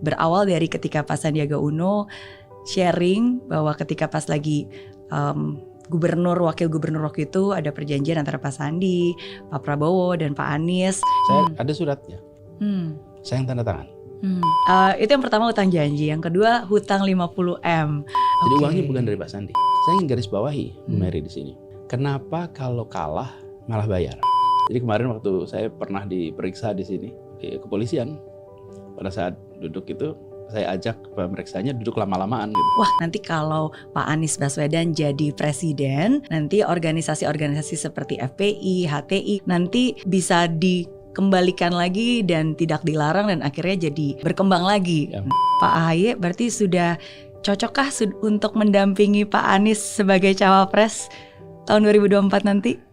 Berawal dari ketika Pak Sandiaga Uno sharing bahwa ketika pas lagi gubernur, wakil gubernur waktu itu ada perjanjian antara Pak Sandi, Pak Prabowo dan Pak Anies. Saya ada suratnya. Saya yang tanda tangan. Itu yang pertama hutang janji, yang kedua hutang 50M. Jadi uangnya bukan dari Pak Sandi. Saya ingin garis bawahi Bu Mary di sini. Kenapa kalau kalah malah bayar? Jadi kemarin waktu saya pernah diperiksa di sini di kepolisian, pada saat duduk itu saya ajak pemeriksanya duduk lama-lamaan gitu. Wah, nanti kalau Pak Anies Baswedan jadi presiden, nanti organisasi-organisasi seperti FPI, HTI nanti bisa dikembalikan lagi dan tidak dilarang dan akhirnya jadi berkembang lagi. Ya. Pak AHY berarti sudah cocokkah untuk mendampingi Pak Anies sebagai cawapres tahun 2024 nanti?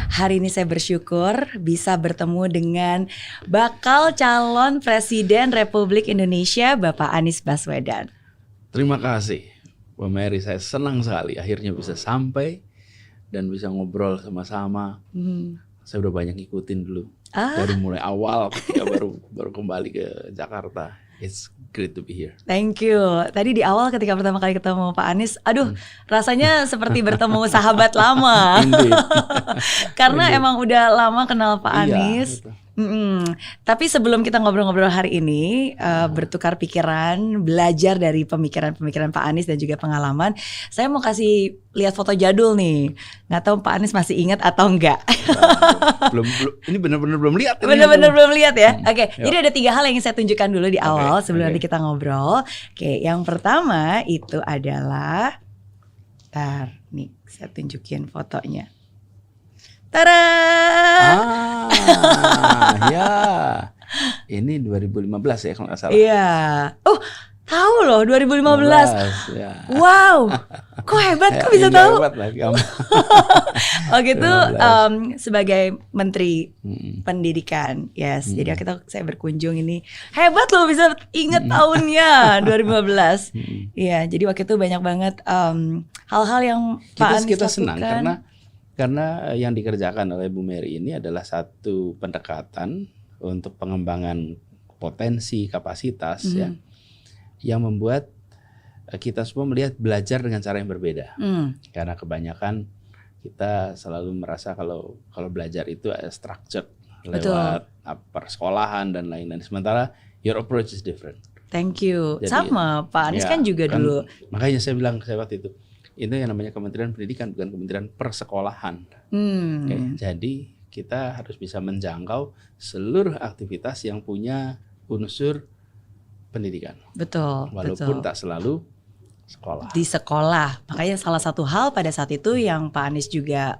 Hari ini saya bersyukur bisa bertemu dengan bakal calon Presiden Republik Indonesia Bapak Anies Baswedan. Terima kasih Bu Mary, saya senang sekali akhirnya bisa sampai dan bisa ngobrol sama-sama. Saya udah banyak ngikutin dulu dari mulai awal ketika baru kembali ke Jakarta. It's great to be here. Thank you. Tadi di awal ketika pertama kali ketemu Pak Anies, rasanya seperti bertemu sahabat lama. Karena emang udah lama kenal Pak Anies. Tapi sebelum kita ngobrol-ngobrol hari ini, bertukar pikiran, belajar dari pemikiran-pemikiran Pak Anies dan juga pengalaman, saya mau kasih lihat foto jadul nih. Nggak tahu Pak Anies masih ingat atau enggak. Belum, ini benar-benar belum lihat. Benar-benar belum lihat ya. Oke, jadi ada 3 hal yang ingin saya tunjukkan dulu di awal sebelum nanti kita ngobrol. Oke, yang pertama itu adalah, nih saya tunjukin fotonya. Tada! Ya, ini 2015 ya kalau nggak salah. Iya. Oh, tahu loh 2015. Ya. Wow, kok hebat, kok bisa tahu? Hebat lah kamu. Oh gitu, sebagai Menteri Pendidikan, yes. Jadi saya berkunjung ini, hebat loh bisa inget tahunnya 2015. Iya, jadi waktu itu banyak banget hal-hal yang Pak Anies kita lakukan. Senang karena yang dikerjakan oleh Bu Mary ini adalah satu pendekatan untuk pengembangan potensi kapasitas ya, yang membuat kita semua melihat belajar dengan cara yang berbeda. Karena kebanyakan kita selalu merasa kalau belajar itu structured lewat persekolahan dan lain-lain. Sementara your approach is different. Thank you. Jadi, sama Pak Anies kan juga dulu. Makanya saya bilang saya waktu itu, itu yang namanya Kementerian Pendidikan, bukan Kementerian Persekolahan. Jadi kita harus bisa menjangkau seluruh aktivitas yang punya unsur pendidikan. Betul. Walaupun tak selalu sekolah. Di sekolah. Makanya salah satu hal pada saat itu yang Pak Anies juga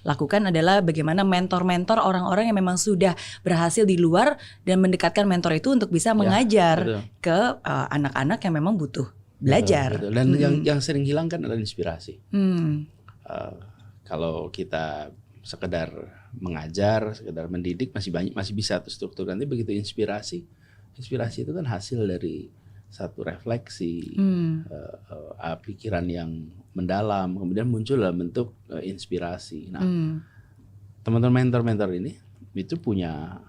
lakukan adalah bagaimana mentor-mentor orang-orang yang memang sudah berhasil di luar dan mendekatkan mentor itu untuk bisa mengajar ke anak-anak yang memang butuh belajar. Betul. Dan yang sering hilang kan adalah inspirasi. Kalau kita sekedar mengajar, sekedar mendidik masih bisa tuh struktur. Nanti begitu inspirasi itu kan hasil dari satu refleksi, pikiran yang mendalam, kemudian muncul dalam bentuk inspirasi. Nah, teman-teman mentor-mentor ini itu punya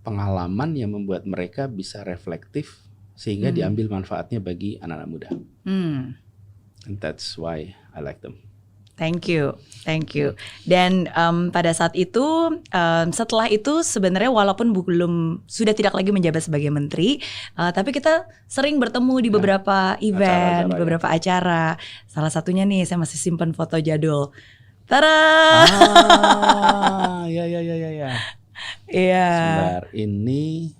pengalaman yang membuat mereka bisa reflektif sehingga diambil manfaatnya bagi anak-anak muda. And that's why I like them. Thank you. Dan pada saat itu, setelah itu sebenarnya walaupun sudah tidak lagi menjabat sebagai menteri, tapi kita sering bertemu di beberapa event, di beberapa acara. Salah satunya nih, saya masih simpan foto jadul. Tada! Ya. Iya. Sebentar, ini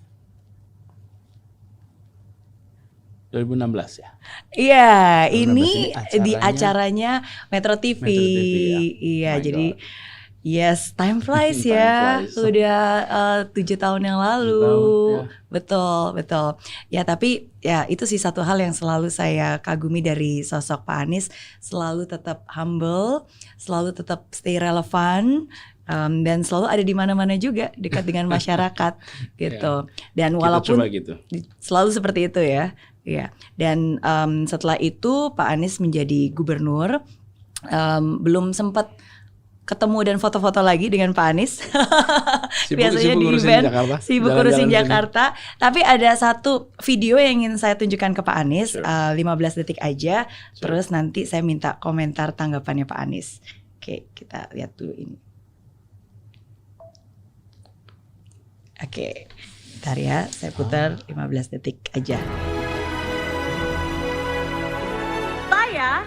2016 ya? Iya, ini di acaranya Metro TV. Iya, jadi yes, time flies ya. Sudah 7 tahun yang lalu. Betul. Ya, tapi ya itu sih satu hal yang selalu saya kagumi dari sosok Pak Anies, selalu tetap humble, selalu tetap stay relevan. Dan selalu ada di mana-mana juga, dekat dengan masyarakat gitu. Dan walaupun selalu seperti itu ya. Iya. Dan setelah itu Pak Anies menjadi gubernur, belum sempat ketemu dan foto-foto lagi dengan Pak Anies. Biasanya sibuk di ngurusin event, Jakarta. sibuk Jalan-jalan ngurusin sini. Jakarta. Tapi ada satu video yang ingin saya tunjukkan ke Pak Anies, Sure. 15 detik aja. Sure. Terus nanti saya minta komentar tanggapannya Pak Anies. Oke, kita lihat dulu ini. Oke, bentar ya, saya putar 15 detik aja. Saya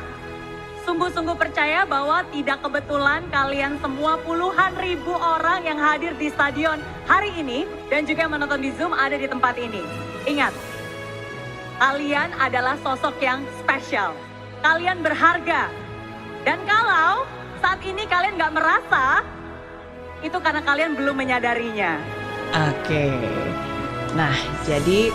sungguh-sungguh percaya bahwa tidak kebetulan kalian semua puluhan ribu orang yang hadir di stadion hari ini dan juga yang menonton di Zoom ada di tempat ini. Ingat, kalian adalah sosok yang spesial. Kalian berharga. Dan kalau saat ini kalian nggak merasa, itu karena kalian belum menyadarinya. Oke. Nah, jadi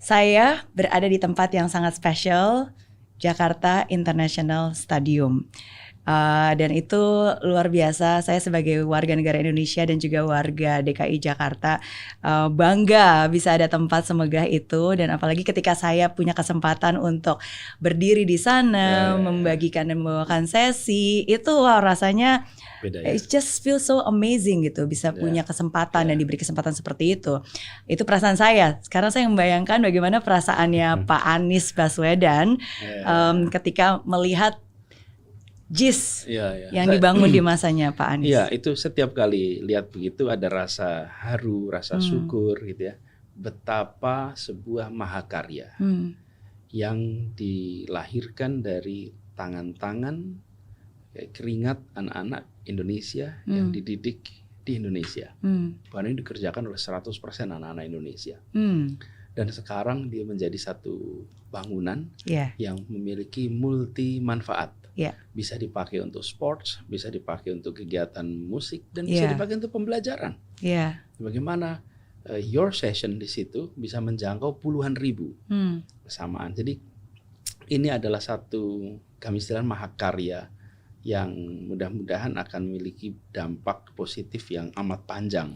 saya berada di tempat yang sangat spesial, Jakarta International Stadium. Dan itu luar biasa. Saya sebagai warga negara Indonesia dan juga warga DKI Jakarta bangga bisa ada tempat semegah itu. Dan apalagi ketika saya punya kesempatan untuk berdiri di sana, membagikan dan membawakan sesi, itu wah, rasanya Beda ya. it just feels so amazing gitu, bisa punya kesempatan dan diberi kesempatan seperti itu. Itu perasaan saya. Sekarang saya membayangkan bagaimana perasaannya Pak Anies Baswedan ketika melihat JIS yang dibangun di masanya Pak Anies. Iya, itu setiap kali lihat begitu ada rasa haru, rasa syukur gitu ya. Betapa sebuah mahakarya yang dilahirkan dari tangan-tangan keringat anak-anak Indonesia yang dididik di Indonesia. Bahkan ini dikerjakan oleh 100% anak-anak Indonesia. Dan sekarang dia menjadi satu bangunan yang memiliki multi manfaat. Bisa dipakai untuk sports, bisa dipakai untuk kegiatan musik, dan bisa dipakai untuk pembelajaran. Bagaimana your session di situ bisa menjangkau puluhan ribu bersamaan. Jadi ini adalah satu, kami istilah mahakarya yang mudah-mudahan akan memiliki dampak positif yang amat panjang.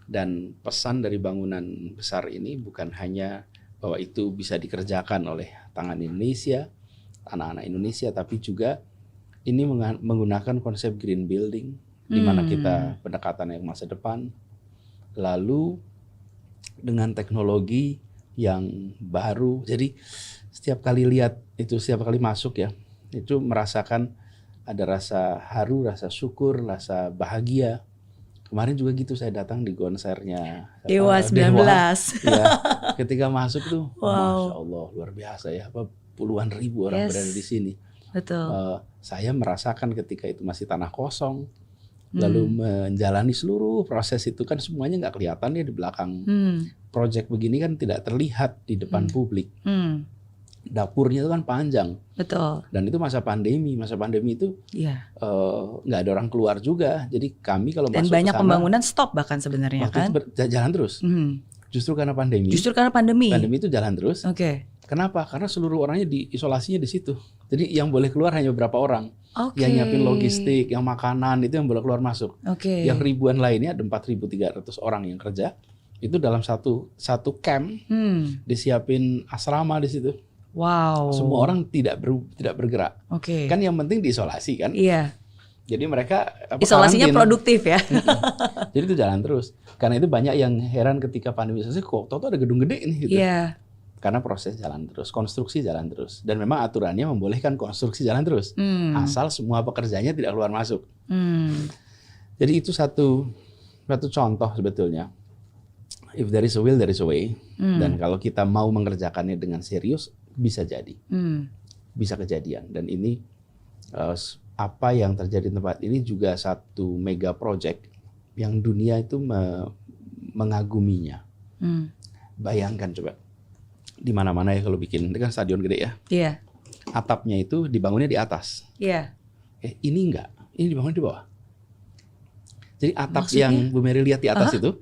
Dan pesan dari bangunan besar ini bukan hanya bahwa itu bisa dikerjakan oleh tangan Indonesia, anak-anak Indonesia, tapi juga ini menggunakan konsep green building, di mana kita pendekatan yang masa depan, lalu dengan teknologi yang baru. Jadi setiap kali lihat itu, setiap kali masuk ya, itu merasakan ada rasa haru, rasa syukur, rasa bahagia. Kemarin juga gitu, saya datang di konsernya Dewa 19. Ya, ketika masuk tuh, Masya Allah, luar biasa ya, puluhan ribu orang berada di sini. Betul. Saya merasakan ketika itu masih tanah kosong, lalu menjalani seluruh proses itu kan semuanya nggak kelihatan ya di belakang. Project begini kan tidak terlihat di depan publik. Dapurnya itu kan panjang. Betul. Dan itu masa pandemi itu nggak ada orang keluar juga. Jadi kami kalau dan masuk banyak kesana, pembangunan stop bahkan sebenarnya waktu kan. itu jalan terus. Justru karena pandemi. Pandemi itu jalan terus. Kenapa? Karena seluruh orangnya diisolasinya di situ. Jadi yang boleh keluar hanya beberapa orang. Yang nyiapin logistik, yang makanan itu yang boleh keluar masuk. Yang ribuan lainnya ada 4.300 orang yang kerja. Itu dalam satu camp disiapin asrama di situ. Wow. Semua orang tidak bergerak. Kan yang penting diisolasi kan. Iya. Jadi mereka isolasinya karantin. Produktif ya. Jadi itu jalan terus. Karena itu banyak yang heran ketika pandemi selesai, kok tau ada gedung gede nih gitu. Karena proses jalan terus, konstruksi jalan terus. Dan memang aturannya membolehkan konstruksi jalan terus. Asal semua pekerjanya tidak keluar masuk. Jadi itu satu contoh sebetulnya. If there is a will, there is a way. Dan kalau kita mau mengerjakannya dengan serius, bisa jadi. Bisa kejadian. Dan ini apa yang terjadi di tempat ini juga satu mega project yang dunia itu mengaguminya. Bayangkan coba. Di mana-mana ya kalau bikin, ini kan stadion gede ya. Atapnya itu dibangunnya di atas. Ini enggak, ini dibangun di bawah. Jadi atap maksudnya? Yang Bu Mary lihat di atas itu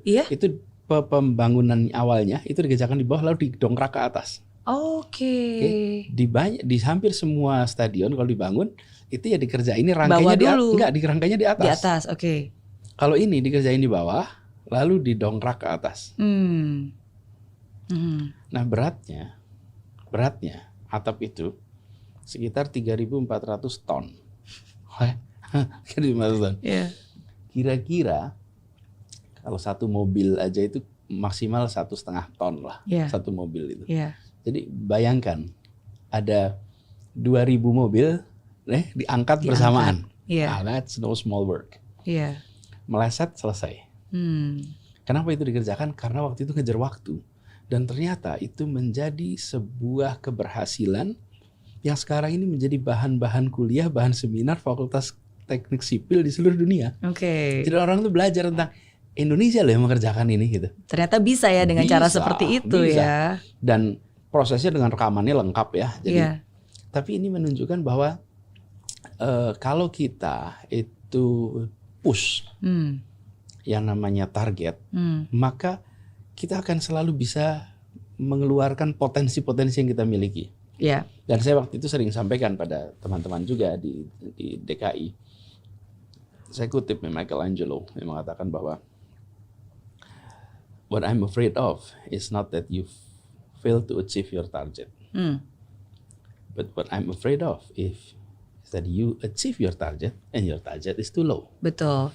pembangunan awalnya itu dikerjakan di bawah lalu didongkrak ke atas. Di hampir semua stadion kalau dibangun itu ya dikerjain ini rangkainya dirangkainya di atas. Di atas, Kalau ini dikerjain di bawah lalu didongkrak ke atas. Nah beratnya atap itu sekitar 3.400 ton. Kan 15 tahun. Iya. Kira-kira kalau satu mobil aja itu maksimal 1,5 ton lah, satu mobil itu. Jadi bayangkan ada 2.000 mobil diangkat bersamaan. That's no small work. Meleset selesai. Kenapa itu dikerjakan? Karena waktu itu ngejar waktu. Dan ternyata itu menjadi sebuah keberhasilan yang sekarang ini menjadi bahan-bahan kuliah, bahan seminar Fakultas Teknik Sipil di seluruh dunia. Jadi orang tuh belajar tentang Indonesia loh yang mengerjakan ini gitu. Ternyata bisa ya dengan cara seperti itu ya. Dan prosesnya dengan rekamannya lengkap ya. Jadi, tapi ini menunjukkan bahwa kalau kita itu push yang namanya target, maka kita akan selalu bisa mengeluarkan potensi-potensi yang kita miliki. Dan saya waktu itu sering sampaikan pada teman-teman juga di DKI. Saya kutip Michelangelo yang mengatakan bahwa what I'm afraid of is not that you fail to achieve your target. But what I'm afraid of is that you achieve your target and your target is too low. Betul.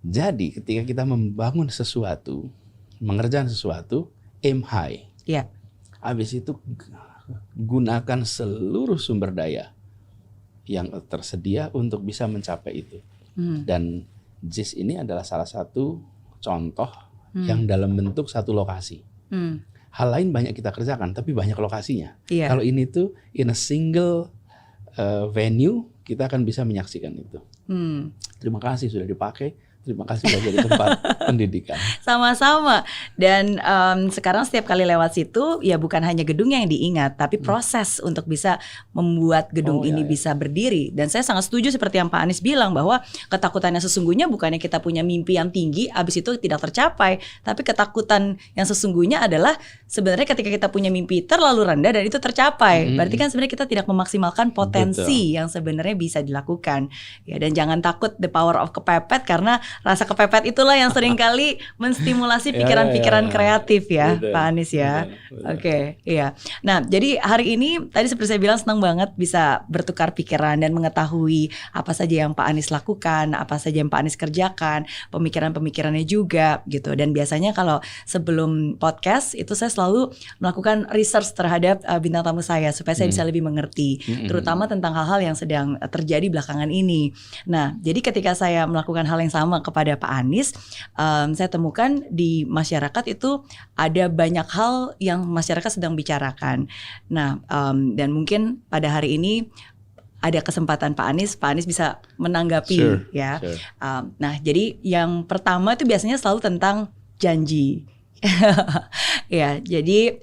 Jadi ketika kita membangun sesuatu, mengerjakan sesuatu, aim high. Habis itu gunakan seluruh sumber daya yang tersedia untuk bisa mencapai itu. Dan JIS ini adalah salah satu contoh yang dalam bentuk satu lokasi. Hal lain banyak kita kerjakan, tapi banyak lokasinya. Kalau ini tuh in a single venue, kita akan bisa menyaksikan itu. Terima kasih sudah dipakai. Terima kasih sudah jadi tempat pendidikan. Sama-sama. Dan sekarang setiap kali lewat situ, ya bukan hanya gedung yang diingat, tapi proses untuk bisa membuat gedung ini bisa berdiri. Dan saya sangat setuju seperti yang Pak Anies bilang bahwa ketakutannya sesungguhnya bukannya kita punya mimpi yang tinggi, habis itu tidak tercapai. Tapi ketakutan yang sesungguhnya adalah sebenarnya ketika kita punya mimpi terlalu rendah dan itu tercapai. Berarti kan sebenarnya kita tidak memaksimalkan potensi yang sebenarnya bisa dilakukan. Ya, dan jangan takut the power of kepepet, karena rasa kepepet itulah yang seringkali menstimulasi pikiran-pikiran kreatif ya, Pak Anies ya. Oke, iya. Nah, jadi hari ini tadi seperti saya bilang senang banget bisa bertukar pikiran dan mengetahui apa saja yang Pak Anies lakukan, apa saja yang Pak Anies kerjakan, pemikiran-pemikirannya juga gitu. Dan biasanya kalau sebelum podcast itu saya selalu melakukan research terhadap bintang tamu saya supaya saya bisa lebih mengerti, terutama tentang hal-hal yang sedang terjadi belakangan ini. Nah, jadi ketika saya melakukan hal yang sama kepada Pak Anies, saya temukan di masyarakat itu ada banyak hal yang masyarakat sedang bicarakan. Nah, dan mungkin pada hari ini ada kesempatan Pak Anies bisa menanggapi ya. Nah, jadi yang pertama itu biasanya selalu tentang janji. Ya, jadi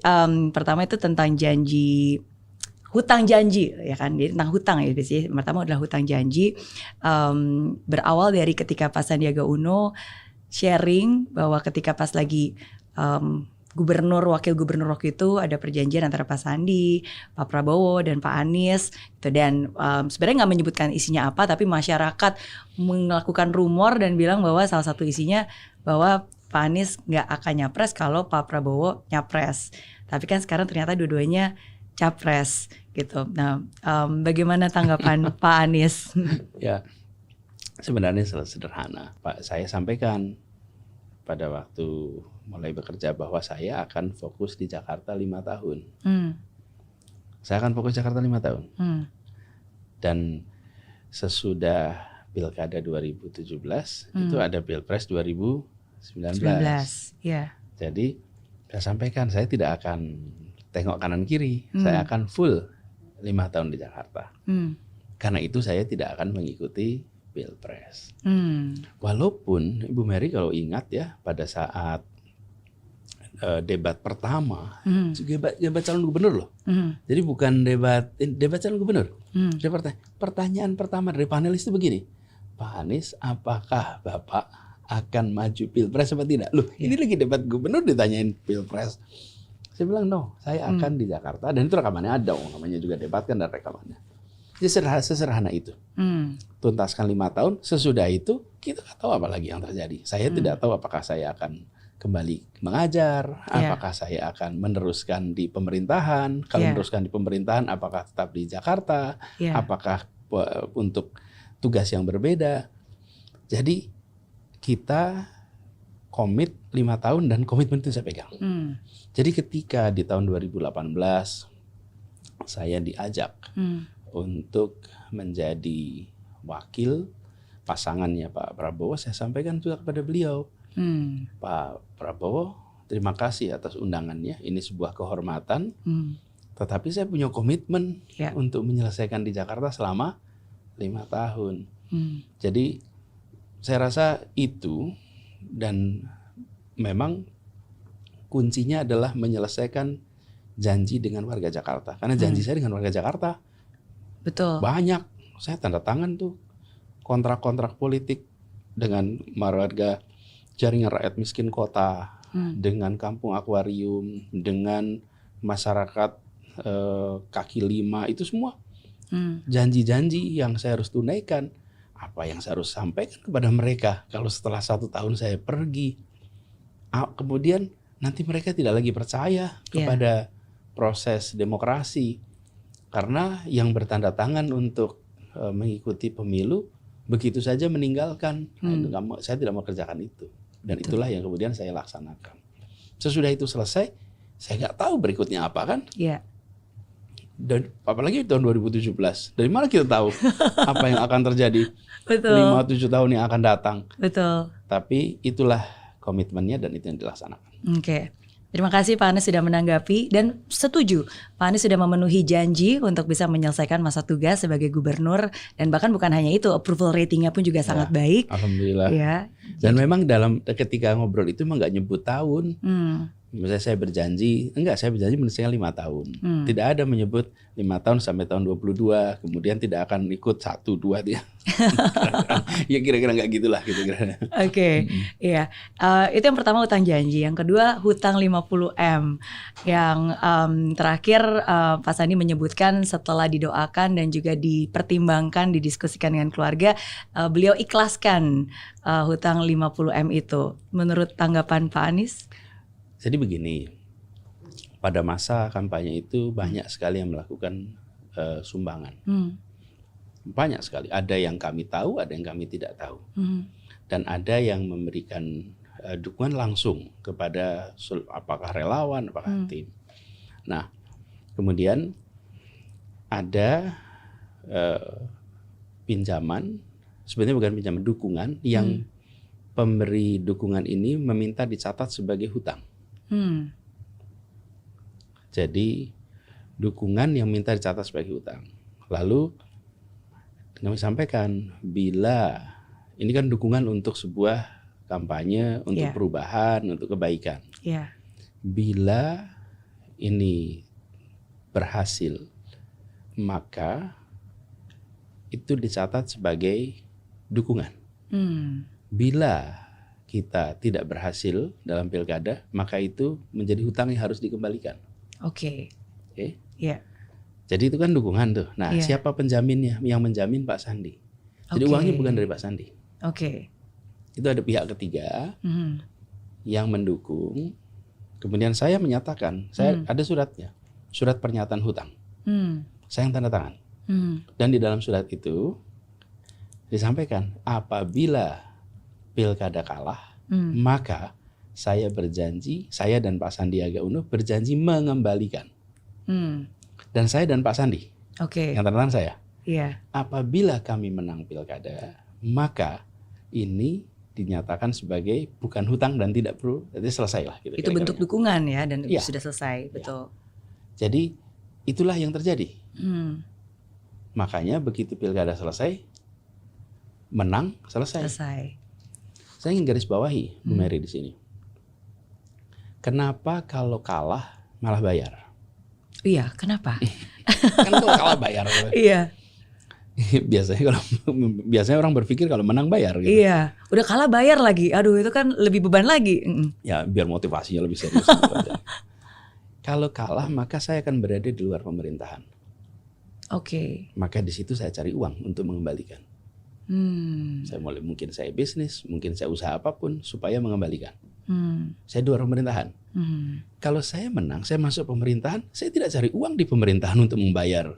pertama itu tentang janji. Hutang janji ya kan, jadi tentang hutang ya sih. Pertama adalah hutang janji, berawal dari ketika Pak Sandiaga Uno sharing bahwa ketika pas lagi gubernur wakil gubernur waktu itu ada perjanjian antara Pak Sandi, Pak Prabowo dan Pak Anies gitu. Dan sebenarnya nggak menyebutkan isinya apa, tapi masyarakat melakukan rumor dan bilang bahwa salah satu isinya bahwa Pak Anies nggak akan nyapres kalau Pak Prabowo nyapres. Tapi kan sekarang ternyata dua-duanya capres gitu. Nah, bagaimana tanggapan Pak Anies? Ya, sebenarnya sederhana. Pak, saya sampaikan pada waktu mulai bekerja bahwa saya akan fokus di Jakarta 5 tahun. Saya akan fokus Jakarta 5 tahun. Dan sesudah Pilkada 2017 itu ada Pilpres 2019. Ya. Jadi saya sampaikan saya tidak akan tengok kanan kiri, saya akan full 5 tahun di Jakarta. Karena itu saya tidak akan mengikuti Pilpres. Walaupun Ibu Mary kalau ingat ya pada saat debat pertama, debat calon gubernur loh. Jadi bukan debat calon gubernur. Pertanyaan pertama dari panelis itu begini, Pak Anies, apakah Bapak akan maju Pilpres atau tidak? Loh, ini lagi debat gubernur ditanyain Pilpres. Saya bilang no, saya akan di Jakarta, dan itu rekamannya ada, namanya juga debat kan, dan rekamannya. Jadi sesederhana itu. Tuntaskan 5 tahun, sesudah itu kita nggak tahu apa lagi yang terjadi. Saya tidak tahu apakah saya akan kembali mengajar, apakah saya akan meneruskan di pemerintahan. Kalau meneruskan di pemerintahan, apakah tetap di Jakarta, apakah untuk tugas yang berbeda. Jadi kita komit 5 tahun dan komitmen itu saya pegang. Jadi ketika di tahun 2018 saya diajak untuk menjadi wakil pasangannya Pak Prabowo, saya sampaikan juga kepada beliau, Pak Prabowo, terima kasih atas undangannya. Ini sebuah kehormatan. Tetapi saya punya komitmen untuk menyelesaikan di Jakarta selama 5 tahun. Jadi saya rasa itu, dan memang kuncinya adalah menyelesaikan janji dengan warga Jakarta. Karena janji saya dengan warga Jakarta banyak. Saya tanda tangan tuh kontrak-kontrak politik dengan warga jaringan rakyat miskin kota, dengan kampung akuarium, dengan masyarakat kaki lima, itu semua janji-janji yang saya harus tunaikan. Apa yang saya harus sampaikan kepada mereka kalau setelah 1 tahun saya pergi, kemudian nanti mereka tidak lagi percaya kepada proses demokrasi karena yang bertanda tangan untuk mengikuti pemilu begitu saja meninggalkan. Saya tidak mau kerjakan itu, dan itulah yang kemudian saya laksanakan. Sesudah itu selesai, saya nggak tahu berikutnya apa kan. Dan apalagi tahun 2017, dari mana kita tahu apa yang akan terjadi 5-7 tahun yang akan datang. Tapi itulah komitmennya dan itu yang dilaksanakan. Terima kasih Pak Anies sudah menanggapi dan setuju. Pak Anies sudah memenuhi janji untuk bisa menyelesaikan masa tugas sebagai gubernur, dan bahkan bukan hanya itu, approval ratingnya pun juga sangat baik. Alhamdulillah. Dan memang ketika ngobrol itu memang nggak nyebut tahun. Misalnya saya berjanji menyelesaikan 5 tahun. Tidak ada menyebut 5 tahun sampai tahun 22, kemudian tidak akan ikut 1-2 dia. Ya kira-kira nggak gitulah kira-kira. Itu yang pertama, hutang janji. Yang kedua, hutang 50M. Yang terakhir Pak Sandi menyebutkan setelah didoakan dan juga dipertimbangkan, didiskusikan dengan keluarga, beliau ikhlaskan hutang 50M itu. Menurut tanggapan Pak Anies? Jadi begini, pada masa kampanye itu banyak sekali yang melakukan sumbangan. Banyak sekali. Ada yang kami tahu, ada yang kami tidak tahu. Dan ada yang memberikan dukungan langsung kepada apakah relawan, apakah tim. Nah, kemudian ada pinjaman, sebenarnya bukan pinjaman, dukungan yang pemberi dukungan ini meminta dicatat sebagai hutang. Jadi dukungan yang minta dicatat sebagai hutang. Lalu kami sampaikan, bila ini kan dukungan untuk sebuah kampanye, untuk perubahan, untuk kebaikan. Bila ini berhasil, maka itu dicatat sebagai dukungan. Bila kita tidak berhasil dalam pilkada, maka itu menjadi hutang yang harus dikembalikan. Jadi itu kan dukungan tuh. Nah, siapa penjaminnya? Yang menjamin Pak Sandi. Jadi uangnya bukan dari Pak Sandi. Itu ada pihak ketiga yang mendukung. Kemudian saya menyatakan, saya ada suratnya, surat pernyataan hutang. Saya yang tanda tangan. Dan di dalam surat itu disampaikan, apabila pilkada kalah, maka saya berjanji, saya dan Pak Sandiaga Uno berjanji mengembalikan. Dan saya dan Pak Sandi, yang tanda tangan saya, apabila kami menang pilkada, maka ini dinyatakan sebagai bukan hutang dan tidak perlu, jadi selesailah. Gitu, itu bentuk dukungan ya, dan sudah selesai, betul. Jadi itulah yang terjadi. Makanya begitu pilkada selesai, menang, selesai. Saya ingin garis bawahi Bu Mary di sini. Kenapa kalau kalah malah bayar? Kenapa? Kan kalau kalah bayar. Biasanya orang berpikir kalau menang bayar. Gitu. Udah kalah bayar lagi. Aduh, itu kan lebih beban lagi. Ya biar motivasinya lebih serius. Kalau kalah maka saya akan berada di luar pemerintahan. Maka di situ saya cari uang untuk mengembalikan. Mungkin saya bisnis, mungkin saya usaha apapun supaya mengembalikan. Saya di luar pemerintahan. Kalau saya menang, saya masuk pemerintahan, saya tidak cari uang di pemerintahan untuk membayar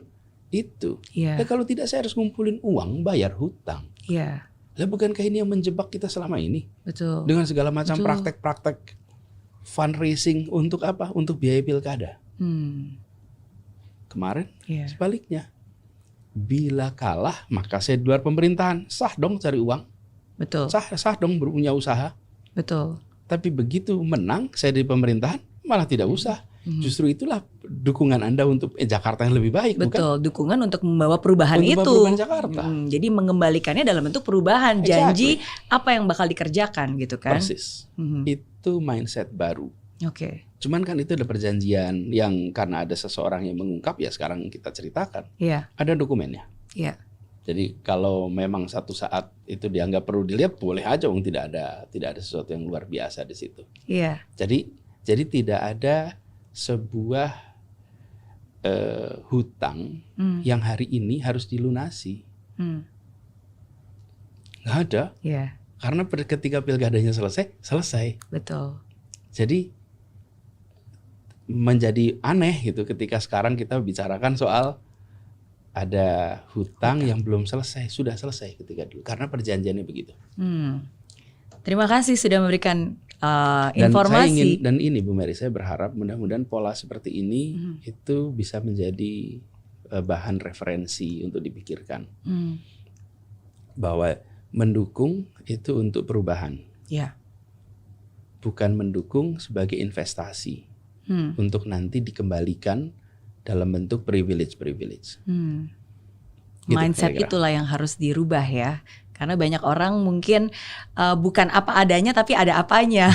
itu. Iya. Nah, kalau tidak saya harus ngumpulin uang bayar hutang. Iya. Lah bukankah ini yang menjebak kita selama ini? Betul. Dengan segala macam praktek-praktek fundraising untuk apa? Untuk biaya pilkada. Kemarin sebaliknya. Bila kalah maka saya di luar pemerintahan. Sah dong cari uang. Betul. Sah dong punya usaha. Betul. Tapi begitu menang saya di pemerintahan malah tidak usah. Justru itulah dukungan Anda untuk Jakarta yang lebih baik. Betul, bukan? Dukungan untuk membawa perubahan untuk itu. Perubahan Jakarta. Jadi mengembalikannya dalam bentuk perubahan, janji apa yang bakal dikerjakan gitu kan. Persis. Itu mindset baru. Oke. Cuman kan itu ada perjanjian yang karena ada seseorang yang mengungkap ya sekarang kita ceritakan. Iya. Ada dokumennya. Iya. Jadi kalau memang satu saat itu dianggap perlu dilihat boleh aja, tidak ada sesuatu yang luar biasa di situ. Iya. Jadi tidak ada sebuah hutang yang hari ini harus dilunasi. Nggak ada. Iya. Karena ketika pilkadanya selesai. Betul. Jadi menjadi aneh gitu ketika sekarang kita bicarakan soal ada hutang yang belum selesai, sudah selesai ketika dulu. Karena perjanjiannya begitu. Terima kasih sudah memberikan informasi. Dan ini Bu Mary, saya berharap mudah-mudahan pola seperti ini itu bisa menjadi bahan referensi untuk dipikirkan. Bahwa mendukung itu untuk perubahan. Ya. Bukan mendukung sebagai investasi untuk nanti dikembalikan dalam bentuk privilege. Gitu, mindset itulah yang harus dirubah ya. Karena banyak orang mungkin bukan apa adanya tapi ada apanya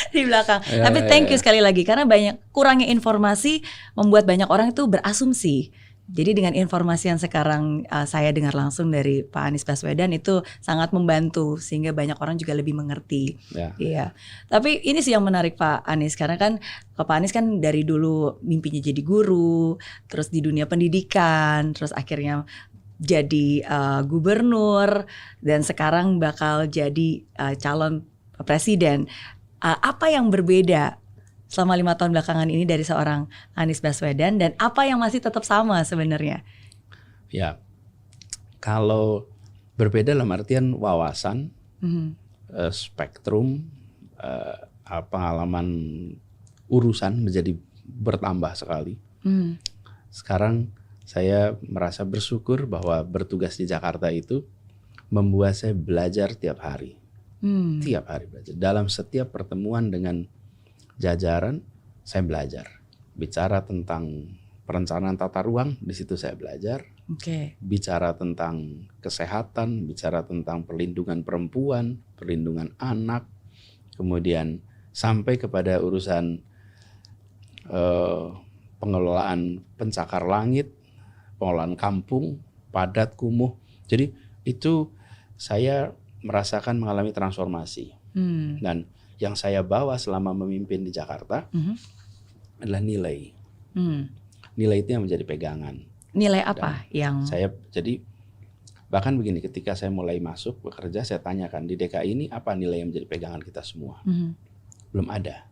di belakang. Tapi thank you sekali lagi karena banyak kurangnya informasi membuat banyak orang itu berasumsi. Jadi dengan informasi yang sekarang saya dengar langsung dari Pak Anies Baswedan itu sangat membantu sehingga banyak orang juga lebih mengerti. Iya. Tapi ini sih yang menarik Pak Anies karena kan Pak Anies kan dari dulu mimpinya jadi guru, terus di dunia pendidikan, terus akhirnya jadi gubernur dan sekarang bakal jadi calon presiden. Apa yang berbeda selama 5 tahun belakangan ini dari seorang Anies Baswedan dan apa yang masih tetap sama sebenarnya? Ya, kalau berbeda dalam artian wawasan, spektrum, pengalaman urusan menjadi bertambah sekali. Sekarang saya merasa bersyukur bahwa bertugas di Jakarta itu membuat saya belajar tiap hari. Tiap hari belajar. Dalam setiap pertemuan dengan jajaran, saya belajar. Bicara tentang perencanaan tata ruang, di situ saya belajar. Bicara tentang kesehatan, bicara tentang perlindungan perempuan, perlindungan anak, kemudian sampai kepada urusan pengelolaan pencakar langit, pengelolaan kampung, padat, kumuh. Jadi itu saya merasakan mengalami transformasi. Dan yang saya bawa selama memimpin di Jakarta adalah nilai. Nilai itu yang menjadi pegangan. Nilai apa yang jadi bahkan begini, ketika saya mulai masuk bekerja, saya tanyakan di DKI ini apa nilai yang menjadi pegangan kita semua. Belum ada.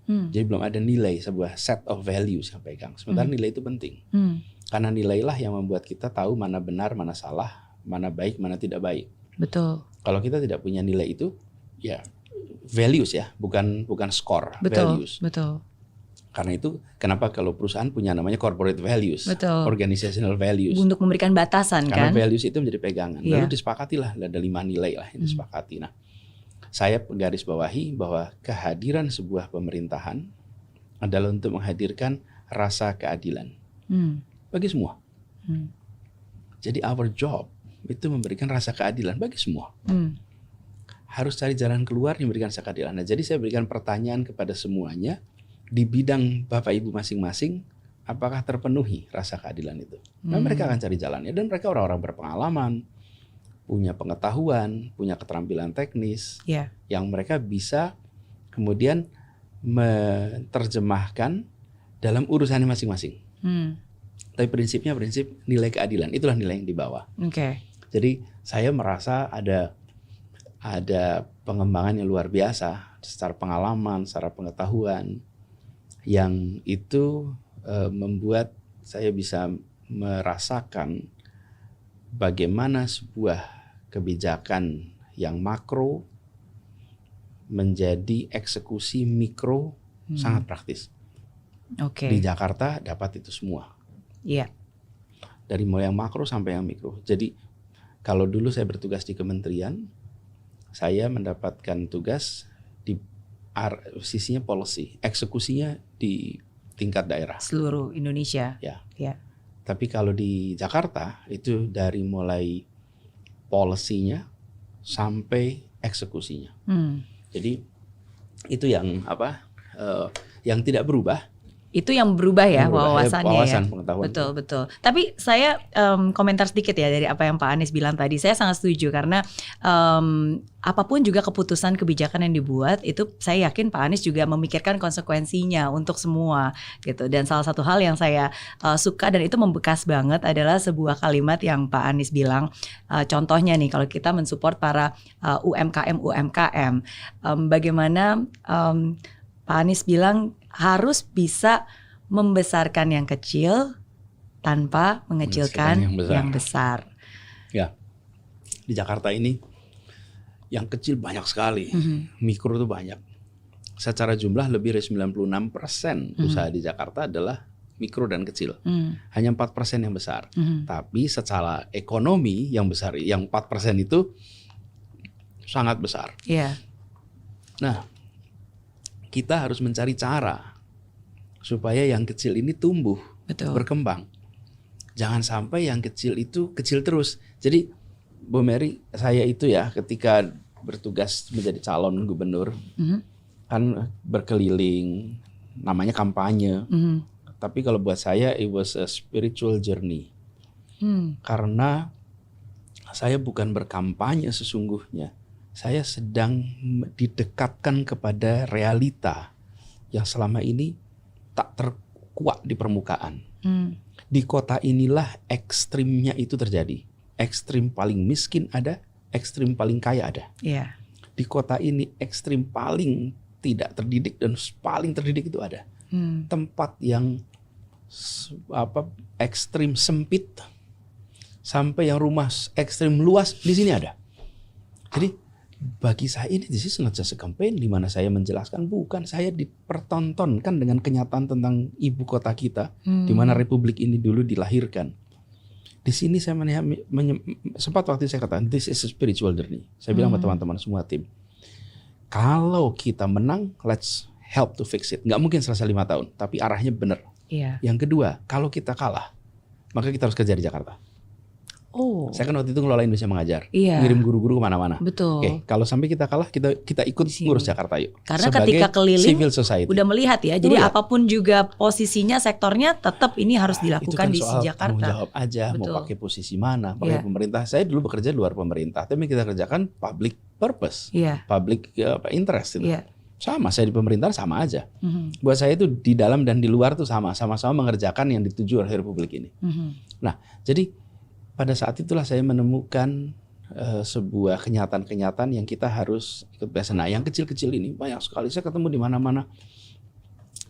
Jadi belum ada nilai, sebuah set of values yang pegang. Sementara nilai itu penting. Karena nilailah yang membuat kita tahu mana benar, mana salah, mana baik, mana tidak baik. Betul. Kalau kita tidak punya nilai itu, ya values ya, bukan skor, values. Betul. Karena itu kenapa kalau perusahaan punya namanya corporate values, organizational values. Untuk memberikan batasan karena kan. Karena values itu menjadi pegangan. Lalu disepakatilah ada 5 nilai lah yang disepakati. Nah, saya garis bawahi bahwa kehadiran sebuah pemerintahan adalah untuk menghadirkan rasa keadilan bagi semua. Jadi our job itu memberikan rasa keadilan bagi semua. Harus cari jalan keluar yang memberikan rasa keadilan. Nah, jadi saya berikan pertanyaan kepada semuanya di bidang Bapak Ibu masing-masing, apakah terpenuhi rasa keadilan itu? Nah, mereka akan cari jalannya dan mereka orang-orang berpengalaman, punya pengetahuan, punya keterampilan teknis, yang mereka bisa kemudian menerjemahkan dalam urusannya masing-masing. Tapi prinsipnya prinsip nilai keadilan, itulah nilai yang dibawa. Jadi saya merasa ada pengembangan yang luar biasa secara pengalaman, secara pengetahuan yang itu membuat saya bisa merasakan bagaimana sebuah kebijakan yang makro menjadi eksekusi mikro sangat praktis. Oke. Di Jakarta dapat itu semua. Iya. Dari mulai yang makro sampai yang mikro. Jadi kalau dulu saya bertugas di kementerian, saya mendapatkan tugas di sisinya policy, eksekusinya di tingkat daerah. Seluruh Indonesia. Ya. Ya. Tapi kalau di Jakarta itu dari mulai policy-nya sampai eksekusinya. Jadi itu yang yang tidak berubah. Itu yang berubah ya, wawasannya wawasan ya. pengetahuan. Betul. Tapi saya komentar sedikit ya dari apa yang Pak Anies bilang tadi. Saya sangat setuju karena apapun juga keputusan kebijakan yang dibuat itu saya yakin Pak Anies juga memikirkan konsekuensinya untuk semua gitu. Dan salah satu hal yang saya suka dan itu membekas banget adalah sebuah kalimat yang Pak Anies bilang. Contohnya nih kalau kita mensupport para UMKM, bagaimana Pak Anies bilang harus bisa membesarkan yang kecil tanpa mengecilkan yang besar. Ya, di Jakarta ini yang kecil banyak sekali, mikro itu banyak. Secara jumlah lebih dari 96% usaha di Jakarta adalah mikro dan kecil. Hanya 4% yang besar. Tapi secara ekonomi yang besar, yang 4% itu sangat besar. Yeah. Nah, kita harus mencari cara supaya yang kecil ini tumbuh, berkembang. Jangan sampai yang kecil itu kecil terus. Jadi Bu Mary, saya itu ya ketika bertugas menjadi calon gubernur, kan berkeliling, namanya kampanye. Tapi kalau buat saya it was a spiritual journey. Karena saya bukan berkampanye sesungguhnya. Saya sedang didekatkan kepada realita yang selama ini tak terkuat di permukaan. Di kota inilah ekstrimnya itu terjadi. Ekstrim paling miskin ada, ekstrim paling kaya ada. Yeah. Di kota ini ekstrim paling tidak terdidik dan paling terdidik itu ada. Tempat yang ekstrim sempit sampai yang rumah ekstrim luas di sini ada. Jadi bagi saya ini this is not just a campaign di mana saya menjelaskan, bukan, saya dipertontonkan dengan kenyataan tentang ibu kota kita, di mana republik ini dulu dilahirkan. Di sini saya sempat waktu saya katakan this is a spiritual journey. Saya bilang sama teman-teman semua tim, kalau kita menang, let's help to fix it. Nggak mungkin selesai 5 tahun, tapi arahnya benar. Yeah. Yang kedua, kalau kita kalah, maka kita harus kerja di Jakarta. Oh. Saya kan waktu itu ngelola Indonesia Mengajar, Iya. ngirim guru-guru kemana-mana. Betul. Oke, kalau sampai kita kalah, kita ikut ngurus Jakarta yuk. Karena sebagai ketika keliling civil society. udah melihat ya, jadi apapun juga posisinya, sektornya tetap ini harus dilakukan itu kan di soal Jakarta. tanggung jawab aja, Betul. mau pakai posisi mana, pakai pemerintah. Saya dulu bekerja di luar pemerintah, tapi kita kerjakan public purpose, public interest itu. Sama, saya di pemerintahan sama aja. Buat saya itu di dalam dan di luar tuh sama-sama mengerjakan yang dituju oleh republik ini. Nah, jadi pada saat itulah saya menemukan sebuah kenyataan-kenyataan yang kita harus ikut biasa. Nah, yang kecil-kecil ini banyak sekali saya ketemu di mana-mana.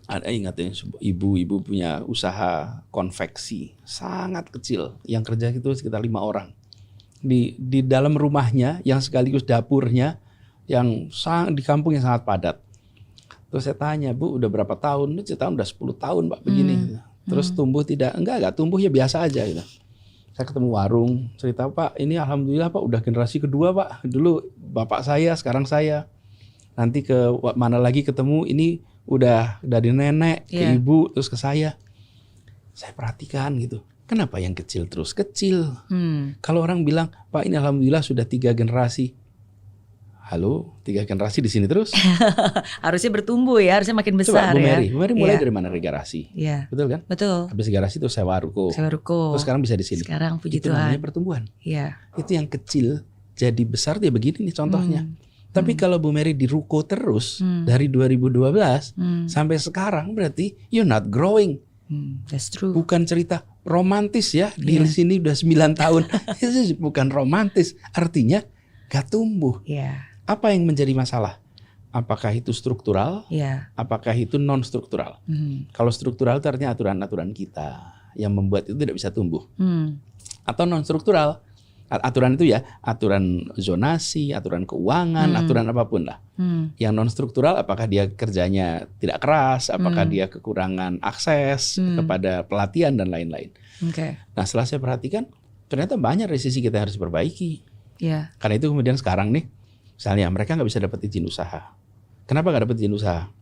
Ada, ingat ya, ibu-ibu punya usaha konveksi sangat kecil, yang kerja itu sekitar 5 orang. Di dalam rumahnya yang sekaligus dapurnya yang di kampung yang sangat padat. Terus saya tanya, Bu, udah berapa tahun? Saya tahun udah 10 tahun, Pak, begini. Terus tumbuh tidak? Enggak tumbuh, ya biasa aja gitu. Saya ketemu warung, cerita, Pak, ini alhamdulillah Pak udah generasi kedua, Pak. Dulu bapak saya, sekarang saya. Nanti ke mana lagi ketemu, ini udah dari nenek ke ibu, terus ke saya. Saya perhatikan gitu. Kenapa yang kecil terus kecil? Kalau orang bilang, Pak, ini alhamdulillah sudah 3 generasi. Halo, 3 generasi di sini terus? Harusnya bertumbuh ya, harusnya makin besar. Coba, ya. Bu Mary mulai dari mana garasi? Iya. Betul kan? Betul. Habis garasi itu sewa ruko. Terus sekarang bisa di sini. Sekarang puji itu Tuhan. namanya pertumbuhan. Iya. Itu yang kecil jadi besar, dia begini nih contohnya. Tapi kalau Bu Mary di ruko terus dari 2012 sampai sekarang, berarti you're not growing. That's true. Bukan cerita romantis ya, di sini udah 9 tahun. Itu bukan romantis, artinya gak tumbuh. Apa yang menjadi masalah? Apakah itu struktural? Apakah itu non struktural? Kalau struktural itu artinya aturan-aturan kita yang membuat itu tidak bisa tumbuh. Atau non struktural. Aturan itu ya, aturan zonasi, aturan keuangan, aturan apapun lah. Yang non struktural, apakah dia kerjanya tidak keras, apakah dia kekurangan akses kepada pelatihan dan lain-lain. Nah, setelah saya perhatikan, ternyata banyak dari sisi kita yang harus diperbaiki. Karena itu kemudian sekarang nih, misalnya mereka nggak bisa dapat izin usaha. Kenapa nggak dapat izin usaha?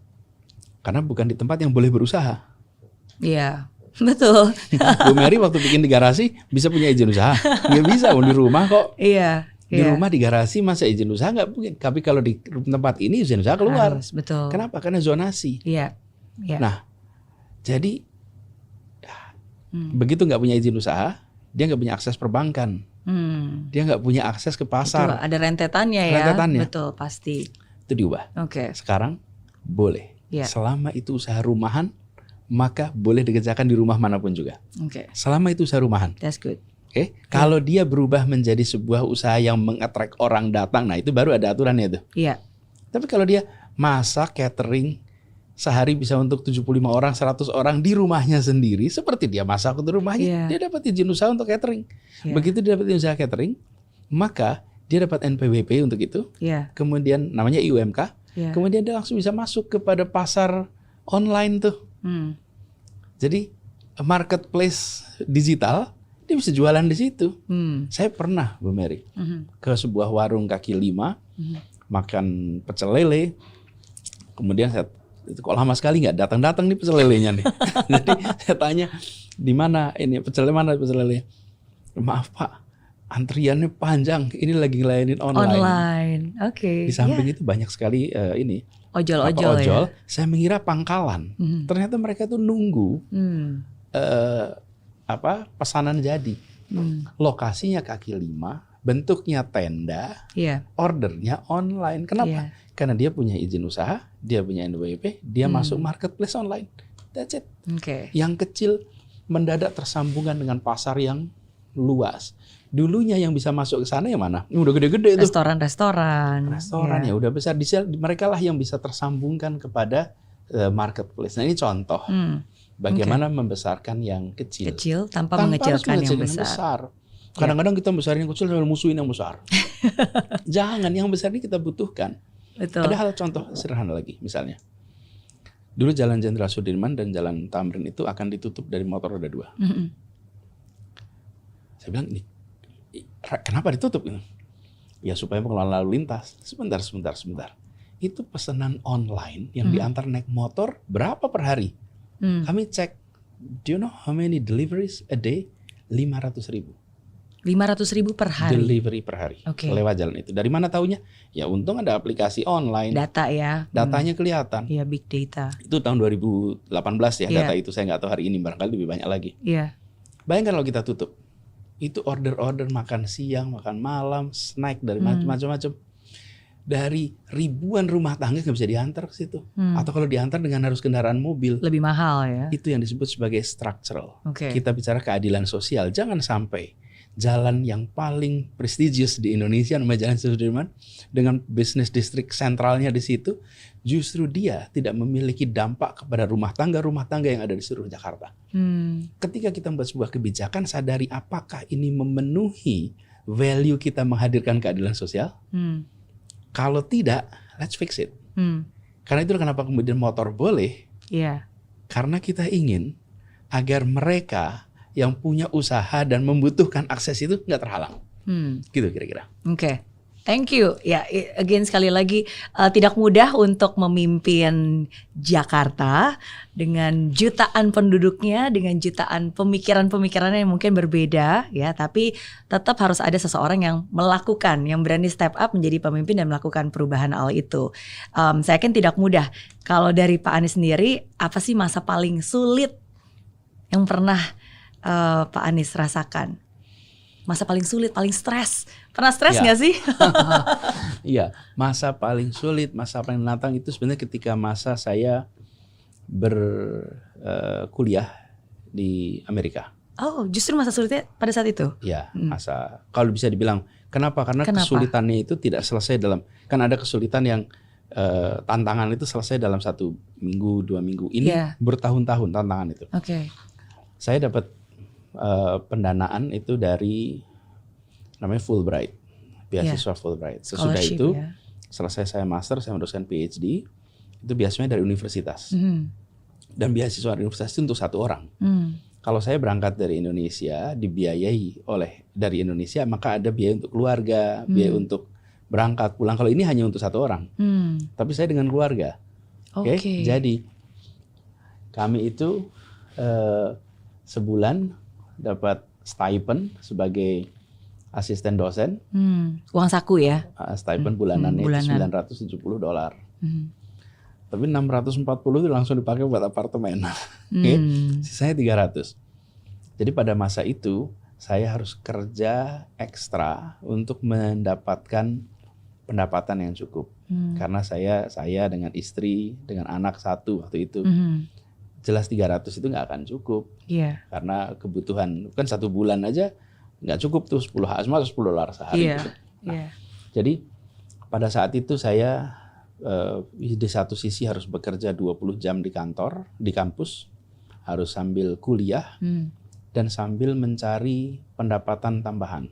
Karena bukan di tempat yang boleh berusaha. Iya. Betul. Bu Mary waktu bikin di garasi bisa punya izin usaha, nggak bisa di rumah kok. Iya. Di rumah di garasi masa izin usaha nggak mungkin. Tapi kalau di tempat ini izin usaha keluar. Harus, betul. Kenapa? Karena zonasi. Iya. Nah, jadi begitu nggak punya izin usaha, dia nggak punya akses perbankan, dia nggak punya akses ke pasar. Betul, ada rentetannya ya. Rentetannya. Betul, pasti. Itu diubah. Sekarang boleh. Selama itu usaha rumahan, maka boleh dikerjakan di rumah manapun juga. Selama itu usaha rumahan. That's good. Kalau dia berubah menjadi sebuah usaha yang mengattract orang datang, nah itu baru ada aturannya itu. Iya. Tapi kalau dia masak catering sehari bisa untuk 75 orang, 100 orang di rumahnya sendiri, seperti dia masak untuk rumahnya, dia dapat izin usaha untuk catering. Begitu dia dapat izin usaha catering, maka dia dapat NPWP untuk itu. Kemudian namanya IUMK. Kemudian dia langsung bisa masuk kepada pasar online tuh. Jadi marketplace digital dia bisa jualan di situ. Saya pernah Bu Mary ke sebuah warung kaki lima makan pecel lele. Kemudian saya itu kok lama sekali nggak datang nih pecel lelenya nih. Jadi saya tanya di mana ini pecel lele mana pecel lele? Maaf Pak, antriannya panjang. Ini lagi ngelayanin online. Di samping itu banyak sekali ini. Ojol ya? Saya mengira pangkalan. Ternyata mereka tuh nunggu pesanan jadi. Lokasinya kaki lima, bentuknya tenda, ordernya online. Kenapa? Karena dia punya izin usaha, dia punya NWP, dia masuk marketplace online. That's it. Yang kecil mendadak tersambungan dengan pasar yang luas. Dulunya yang bisa masuk ke sana yang mana? Udah gede-gede itu. Restoran ya udah besar. Mereka lah yang bisa tersambungkan kepada marketplace. Nah ini contoh bagaimana membesarkan yang kecil. Tanpa mengecilkan yang besar. Kadang-kadang kita besarin yang kecil sambil musuhin yang besar. Jangan, yang besar ini kita butuhkan. Betul. Ada hal contoh sederhana lagi, misalnya. Dulu Jalan Jenderal Sudirman dan Jalan Tamrin itu akan ditutup dari motor roda 2. Saya bilang ini. Kenapa ditutup? Ya supaya mengelola lalu lintas. Sebentar. Itu pesanan online yang diantar naik motor berapa per hari? Kami cek. Do you know how many deliveries a day? 500.000. 500.000 per hari? Delivery per hari. Lewat jalan itu. Dari mana taunya? Ya untung ada aplikasi online. Data ya. Datanya kelihatan. Iya, big data. Itu tahun 2018 ya data itu. Saya nggak tahu hari ini, barangkali lebih banyak lagi. Bayangkan kalau kita tutup. Itu order-order makan siang, makan malam, snack dari macam-macam. Dari ribuan rumah tangga nggak bisa diantar ke situ. Atau kalau diantar dengan harus kendaraan mobil. Lebih mahal ya. Itu yang disebut sebagai structural. Kita bicara keadilan sosial. Jangan sampai jalan yang paling prestigious di Indonesia namanya Jalan Sudirman dengan bisnis distrik sentralnya di situ, justru dia tidak memiliki dampak kepada rumah tangga yang ada di seluruh Jakarta. Ketika kita membuat sebuah kebijakan, sadari apakah ini memenuhi value kita menghadirkan keadilan sosial. Kalau tidak, let's fix it. Karena itu kenapa kemudian motor boleh. Karena kita ingin agar mereka yang punya usaha dan membutuhkan akses itu nggak terhalang. Gitu kira-kira. Thank you. Ya, again sekali lagi tidak mudah untuk memimpin Jakarta dengan jutaan penduduknya, dengan jutaan pemikiran-pemikirannya yang mungkin berbeda ya, tapi tetap harus ada seseorang yang melakukan, yang berani step up menjadi pemimpin dan melakukan perubahan hal itu. Saya yakin tidak mudah. Kalau dari Pak Anies sendiri, apa sih masa paling sulit yang pernah Pak Anies rasakan? Masa paling sulit, paling stres. Pernah stres nggak sih? Iya, masa paling sulit, masa paling menantang itu sebenarnya ketika masa saya berkuliah di Amerika. Oh, justru masa sulitnya pada saat itu? Iya, masa. Kalau bisa dibilang, kenapa? Karena kesulitannya itu tidak selesai dalam, kan ada kesulitan yang tantangan itu selesai dalam 1 minggu, 2 minggu. Ini bertahun-tahun tantangan itu. Oke. Saya dapat pendanaan itu dari namanya Fulbright, beasiswa Fulbright. Sesudah itu selesai saya master, saya meneruskan PhD, itu biasanya dari universitas. Dan beasiswa dari universitas itu untuk satu orang. Kalau saya berangkat dari Indonesia, dibiayai dari Indonesia, maka ada biaya untuk keluarga, biaya untuk berangkat pulang. Kalau ini hanya untuk satu orang, tapi saya dengan keluarga. Oke. Jadi kami itu sebulan dapat stipend sebagai asisten dosen. Uang saku ya? Stipend bulanannya itu $970. Tapi 640 itu langsung dipakai buat apartemen. Sisanya 300. Jadi pada masa itu saya harus kerja ekstra untuk mendapatkan pendapatan yang cukup. Karena saya dengan istri, dengan anak satu waktu itu. Jelas 300 itu nggak akan cukup. Karena kebutuhan, kan 1 bulan aja nggak cukup tuh, $10 sehari. Gitu. Nah, jadi pada saat itu saya di satu sisi harus bekerja 20 jam di kantor, di kampus, harus sambil kuliah dan sambil mencari pendapatan tambahan.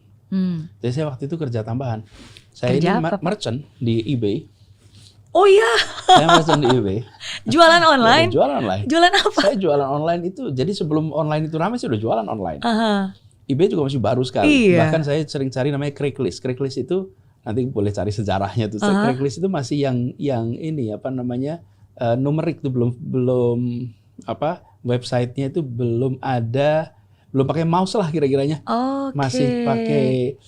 Jadi saya waktu itu kerja tambahan. Saya ini merchant di eBay. Oh iya. Saya merchant di eBay. Jualan online? Jualan online. Jualan apa? Saya jualan online itu, jadi sebelum online itu ramai saya udah jualan online. eBay juga masih baru sekali. Bahkan saya sering cari namanya Craigslist. Craigslist itu nanti boleh cari sejarahnya tuh. Craigslist itu masih yang ini apa namanya numerik tuh, belum websitenya itu belum pakai mouse lah kira-kiranya. Masih pakai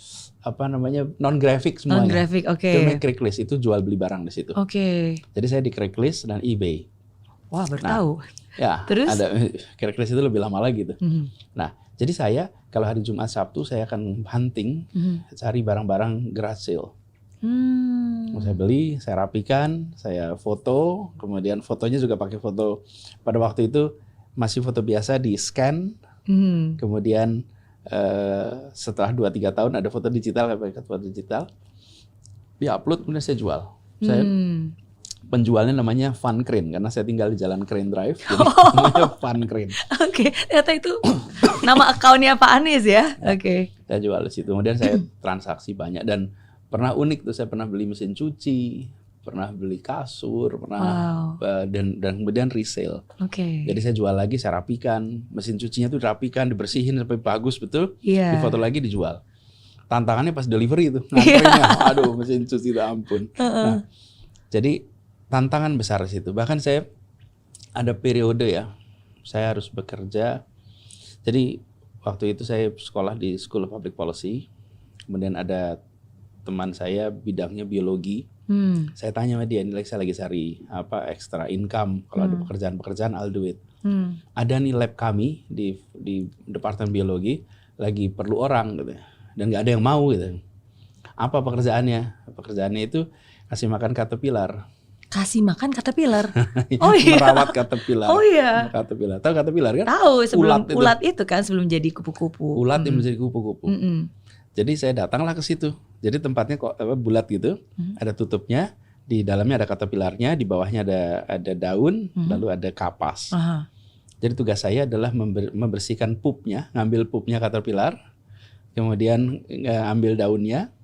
apa namanya non grafik semuanya. Non grafik, Itu namanya Craigslist, itu jual beli barang di situ. Jadi saya di Craigslist dan eBay. Wah, baru tahu. Ya, terus ada Craigslist itu lebih lama lagi tuh. Nah, jadi saya kalau hari Jumat Sabtu saya akan hunting, cari barang-barang garage sale. Saya beli, saya rapikan, saya foto, kemudian fotonya juga pakai foto. Pada waktu itu masih foto biasa di scan, kemudian setelah 2-3 tahun ada foto digital, saya pakai foto digital, di-upload kemudian saya jual. Saya penjualnya namanya Fun Crane karena saya tinggal di Jalan Crane Drive, jadi namanya Fun Crane. Ternyata itu nama akunnya Pak Anies ya. Saya jual di situ. Kemudian saya transaksi banyak dan pernah unik tuh, saya pernah beli mesin cuci, pernah beli kasur, pernah dan kemudian resale. Jadi saya jual lagi, saya rapikan, mesin cucinya tuh dirapikan, dibersihin sampai bagus betul, difoto lagi dijual. Tantangannya pas delivery itu, nganterinnya, aduh mesin cuci itu ampun. Nah, jadi tantangan besar di situ. Bahkan saya ada periode ya, saya harus bekerja. Jadi waktu itu saya sekolah di School of Public Policy. Kemudian ada teman saya bidangnya biologi. Saya tanya sama dia, ini saya lagi cari extra income. Kalau ada pekerjaan-pekerjaan, I'll do it. Ada nih lab kami di Departemen Biologi lagi perlu orang gitu. Dan nggak ada yang mau gitu. Apa pekerjaannya? Pekerjaannya itu kasih makan caterpillar. Kasih makan caterpillar. Merawat caterpillar. Caterpillar. Tahu caterpillar kan? Tahu, sebelum ulat itu kan, sebelum jadi kupu-kupu. Ulat yang menjadi kupu-kupu. Jadi saya datanglah ke situ. Jadi tempatnya kok bulat gitu, ada tutupnya, di dalamnya ada caterpillarnya, di bawahnya ada daun, lalu ada kapas. Jadi tugas saya adalah membersihkan pupnya, ngambil pupnya caterpillar, kemudian ambil daunnya,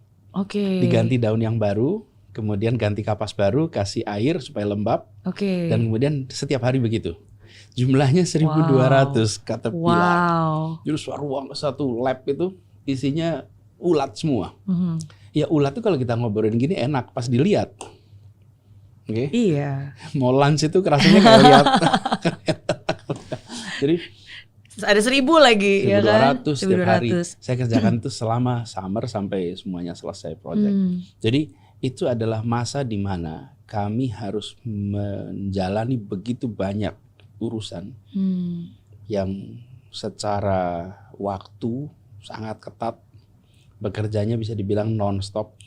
diganti daun yang baru. Kemudian ganti kapas baru, kasih air supaya lembab, dan kemudian setiap hari begitu. Jumlahnya 1.200 caterpillar. Jadi satu lab itu isinya ulat semua. Ya ulat itu kalau kita ngobrolin gini enak pas dilihat. Iya. Mau lunch itu rasanya kayak lihat. Jadi ada 1.000 lagi 1.200 ya kan? setiap hari. Saya kerjakan itu selama summer sampai semuanya selesai project. Jadi itu adalah masa di mana kami harus menjalani begitu banyak urusan yang secara waktu sangat ketat, bekerjanya bisa dibilang non-stop.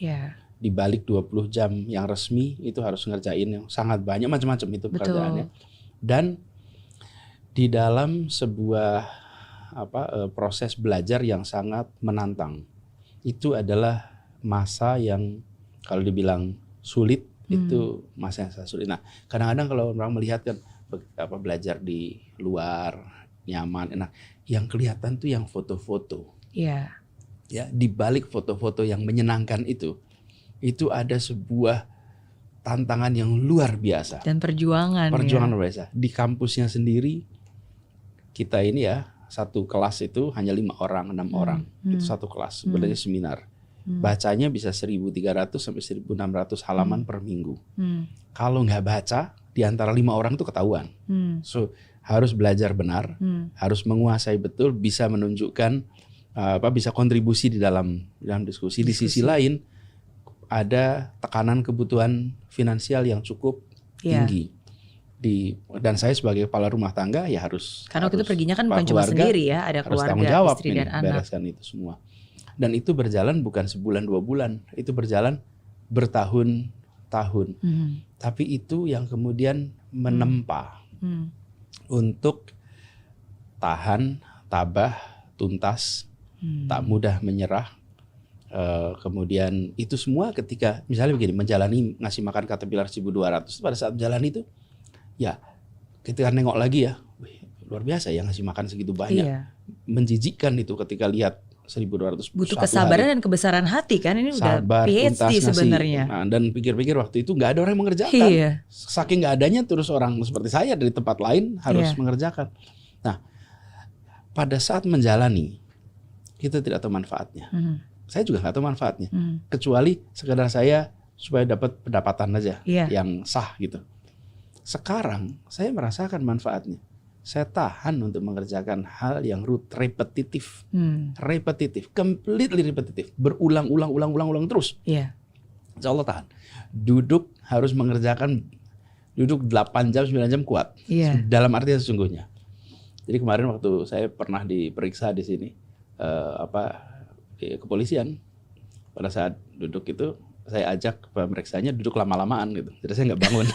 Di balik 20 jam yang resmi itu harus ngerjain yang sangat banyak, macam-macam itu pekerjaannya. Dan di dalam sebuah proses belajar yang sangat menantang. Itu adalah masa yang kalau dibilang sulit, itu masa yang sangat sulit. Nah, kadang-kadang kalau orang melihat kan belajar di luar nyaman, enak. Yang kelihatan tuh yang foto-foto. Iya. Ya, di balik foto-foto yang menyenangkan itu ada sebuah tantangan yang luar biasa. Dan perjuangan luar biasa. Di kampusnya sendiri kita ini ya, satu kelas itu hanya 5 orang, 6 orang. Itu satu kelas, sebenarnya seminar. Bacanya bisa 1.300 sampai 1.600 halaman per minggu. Kalau nggak baca, di antara 5 orang itu ketahuan. So harus belajar benar, harus menguasai betul, bisa menunjukkan bisa kontribusi di dalam diskusi. Di sisi lain ada tekanan kebutuhan finansial yang cukup tinggi. Dan saya sebagai kepala rumah tangga ya harus, karena kita perginya kan bukan cuma sendiri ya, ada keluarga, tanggung jawab istri dan anak. Bereskan itu semua. Dan itu berjalan bukan sebulan 2 bulan, itu berjalan bertahun-tahun. Tapi itu yang kemudian menempa untuk tahan, tabah, tuntas, tak mudah menyerah. Kemudian itu semua ketika misalnya begini, menjalani ngasih makan Caterpillar 1.200, pada saat menjalani itu ya ketika nengok lagi ya, luar biasa ya ngasih makan segitu banyak. Menjijikkan itu ketika lihat 1.200. Butuh kesabaran dan kebesaran hati kan, ini udah PhD sebenarnya. Nah, dan pikir-pikir waktu itu nggak ada orang yang mengerjakan. Saking nggak adanya terus orang seperti saya dari tempat lain harus mengerjakan. Nah, pada saat menjalani kita tidak tahu manfaatnya. Saya juga nggak tahu manfaatnya, kecuali sekedar saya supaya dapat pendapatan aja yang sah gitu. Sekarang saya merasakan manfaatnya. Saya tahan untuk mengerjakan hal yang repetitif, completely repetitif, berulang-ulang terus. Insya Allah tahan. Harus mengerjakan, duduk 8 jam, 9 jam kuat. Dalam arti sesungguhnya. Jadi kemarin waktu saya pernah diperiksa di sini, di kepolisian, pada saat duduk itu saya ajak pemeriksanya duduk lama-lamaan gitu, jadi saya nggak bangun.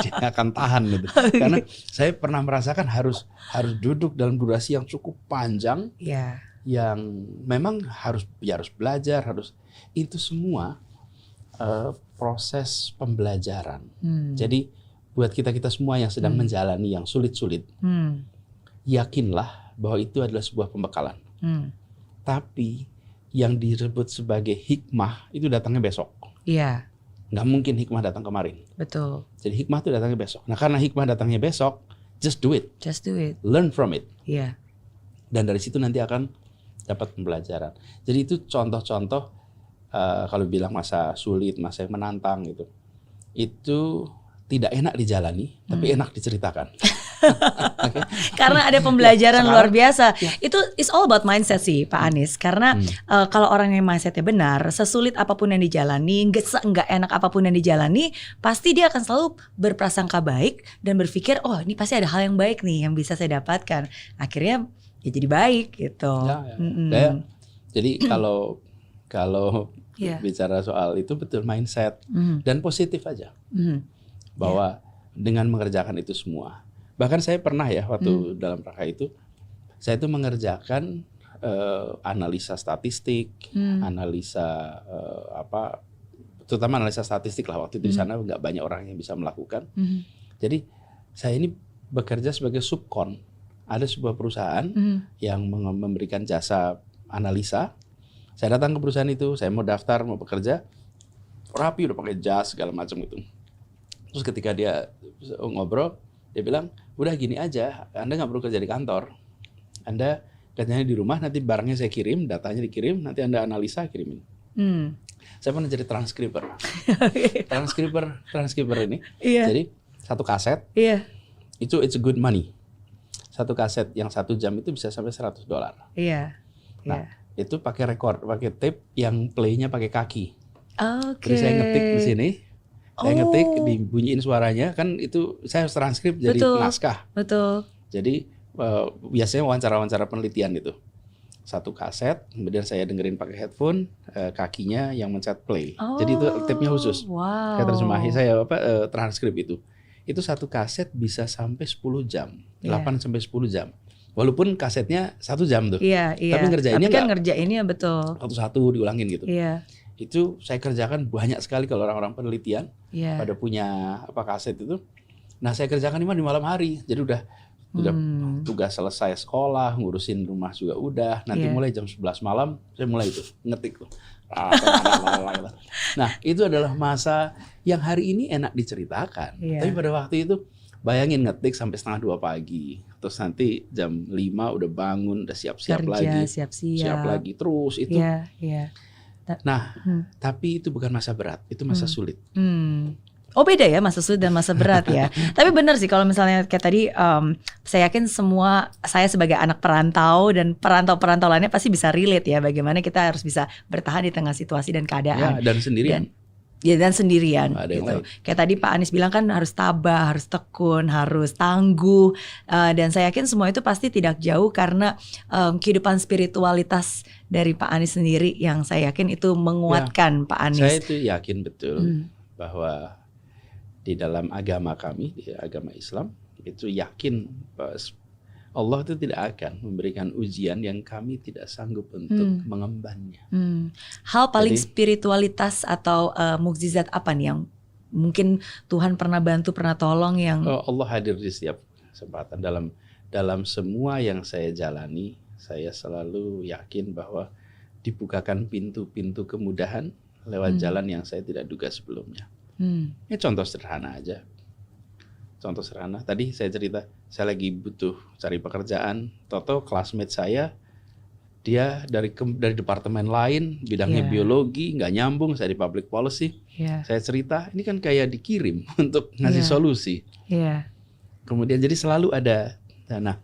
Dia akan tahan gitu, karena saya pernah merasakan harus duduk dalam durasi yang cukup panjang, yang memang harus belajar, itu semua proses pembelajaran. Jadi buat kita semua yang sedang menjalani yang sulit-sulit, yakinlah bahwa itu adalah sebuah pembekalan. Tapi yang disebut sebagai hikmah itu datangnya besok. Nggak mungkin hikmah datang kemarin. Betul. Jadi hikmah itu datangnya besok. Nah, karena hikmah datangnya besok, just do it. Learn from it. Dan dari situ nanti akan dapat pembelajaran. Jadi itu contoh-contoh kalau bilang masa sulit, masa yang menantang gitu. Itu tidak enak dijalani, tapi enak diceritakan. Karena ada pembelajaran luar biasa. Itu is all about mindset sih Pak Anies. Karena kalau orang yang mindsetnya benar, sesulit apapun yang dijalani, nggak enak apapun yang dijalani, pasti dia akan selalu berprasangka baik dan berpikir, oh ini pasti ada hal yang baik nih yang bisa saya dapatkan. Akhirnya ya jadi baik gitu. Jadi kalau bicara soal itu betul mindset dan positif aja. Bahwa dengan mengerjakan itu semua. Bahkan saya pernah ya waktu dalam rangka itu, saya itu mengerjakan analisa statistik, analisa terutama analisa statistik lah, waktu itu di sana nggak banyak orang yang bisa melakukan. Jadi saya ini bekerja sebagai subkon. Ada sebuah perusahaan yang memberikan jasa analisa. Saya datang ke perusahaan itu, saya mau daftar, mau bekerja, rapi udah pakai jas segala macam gitu. Terus ketika dia ngobrol, dia bilang, udah gini aja, Anda nggak perlu kerja di kantor. Anda kerjanya di rumah, nanti barangnya saya kirim, datanya dikirim, nanti Anda analisa, kirimin. Saya pernah jadi transkriper. Transkriper ini. Jadi satu kaset, itu it's a good money. Satu kaset yang 1 jam itu bisa sampai $100. Nah, itu pakai record, pakai tape yang play-nya pakai kaki. Jadi saya ngetik di sini. Saya ngetik, dibunyiin suaranya, kan itu saya harus transkrip jadi naskah. Jadi biasanya wawancara-wawancara penelitian itu. Satu kaset, kemudian saya dengerin pakai headphone, kakinya yang mencet play. Jadi itu tape-nya khusus. Saya terjemahi, saya transkrip itu. Itu satu kaset bisa sampai 10 jam, 8 sampai 10 jam. Walaupun kasetnya 1 jam tuh. Tapi ngerjainnya kan ngerjainnya betul. Satu-satu diulangin gitu. Itu saya kerjakan banyak sekali kalau orang-orang penelitian pada punya kaset itu. Nah, saya kerjakan di malam hari. Jadi udah Udah tugas selesai sekolah, ngurusin rumah juga udah. Nanti mulai jam 11 malam, saya mulai itu ngetik tuh. Nah, itu adalah masa yang hari ini enak diceritakan. Tapi pada waktu itu, bayangin ngetik sampai 1:30 pagi. Terus nanti jam 5 udah bangun, udah siap-siap lagi. Siap lagi, terus itu. Nah, tapi itu bukan masa berat, itu masa sulit. Oh beda ya masa sulit dan masa berat ya. Tapi benar sih kalau misalnya kayak tadi saya yakin semua saya sebagai anak perantau dan perantau-perantau lainnya pasti bisa relate ya bagaimana kita harus bisa bertahan di tengah situasi dan keadaan. Ya, dan sendirian. Dan sendirian gitu. Kayak tadi Pak Anies bilang kan harus tabah, harus tekun, harus tangguh. Dan saya yakin semua itu pasti tidak jauh karena kehidupan spiritualitas dari Pak Anies sendiri yang saya yakin itu menguatkan Pak Anies. Saya itu yakin betul bahwa di dalam agama kami, di agama Islam, itu yakin bahwa Allah itu tidak akan memberikan ujian yang kami tidak sanggup untuk mengembannya. Hal paling spiritualitas atau mukjizat apa nih yang mungkin Tuhan pernah bantu, pernah tolong yang Allah hadir di setiap kesempatan dalam semua yang saya jalani. Saya selalu yakin bahwa dibukakan pintu-pintu kemudahan lewat jalan yang saya tidak duga sebelumnya. Ini contoh sederhana aja. Contoh sederhana. Tadi saya cerita, saya lagi butuh cari pekerjaan. Toto classmate saya, dia dari departemen lain, bidangnya biologi, nggak nyambung. Saya di public policy. Saya cerita, ini kan kayak dikirim untuk ngasih solusi. Kemudian jadi selalu ada. Nah,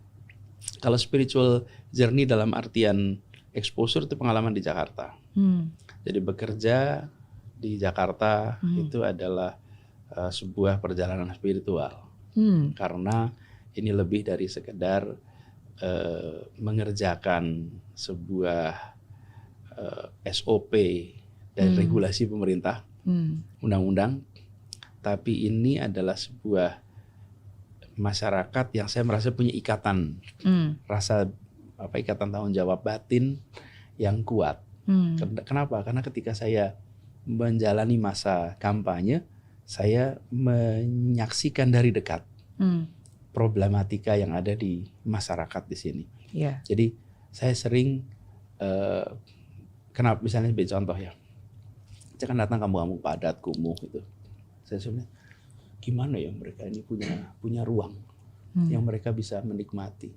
kalau spiritual journey dalam artian exposure itu pengalaman di Jakarta. Jadi bekerja di Jakarta itu adalah sebuah perjalanan spiritual karena ini lebih dari sekedar mengerjakan sebuah SOP dan regulasi pemerintah, undang-undang, tapi ini adalah sebuah masyarakat yang saya merasa punya ikatan, rasa ikatan tanggung jawab batin yang kuat. Kenapa? Karena ketika saya menjalani masa kampanye, saya menyaksikan dari dekat problematika yang ada di masyarakat di sini. Jadi saya sering, kenapa misalnya sebagai contoh ya, saya kan datang kampung-kampung padat, kumuh gitu. Saya sebenarnya gimana ya mereka ini punya ruang yang mereka bisa menikmati.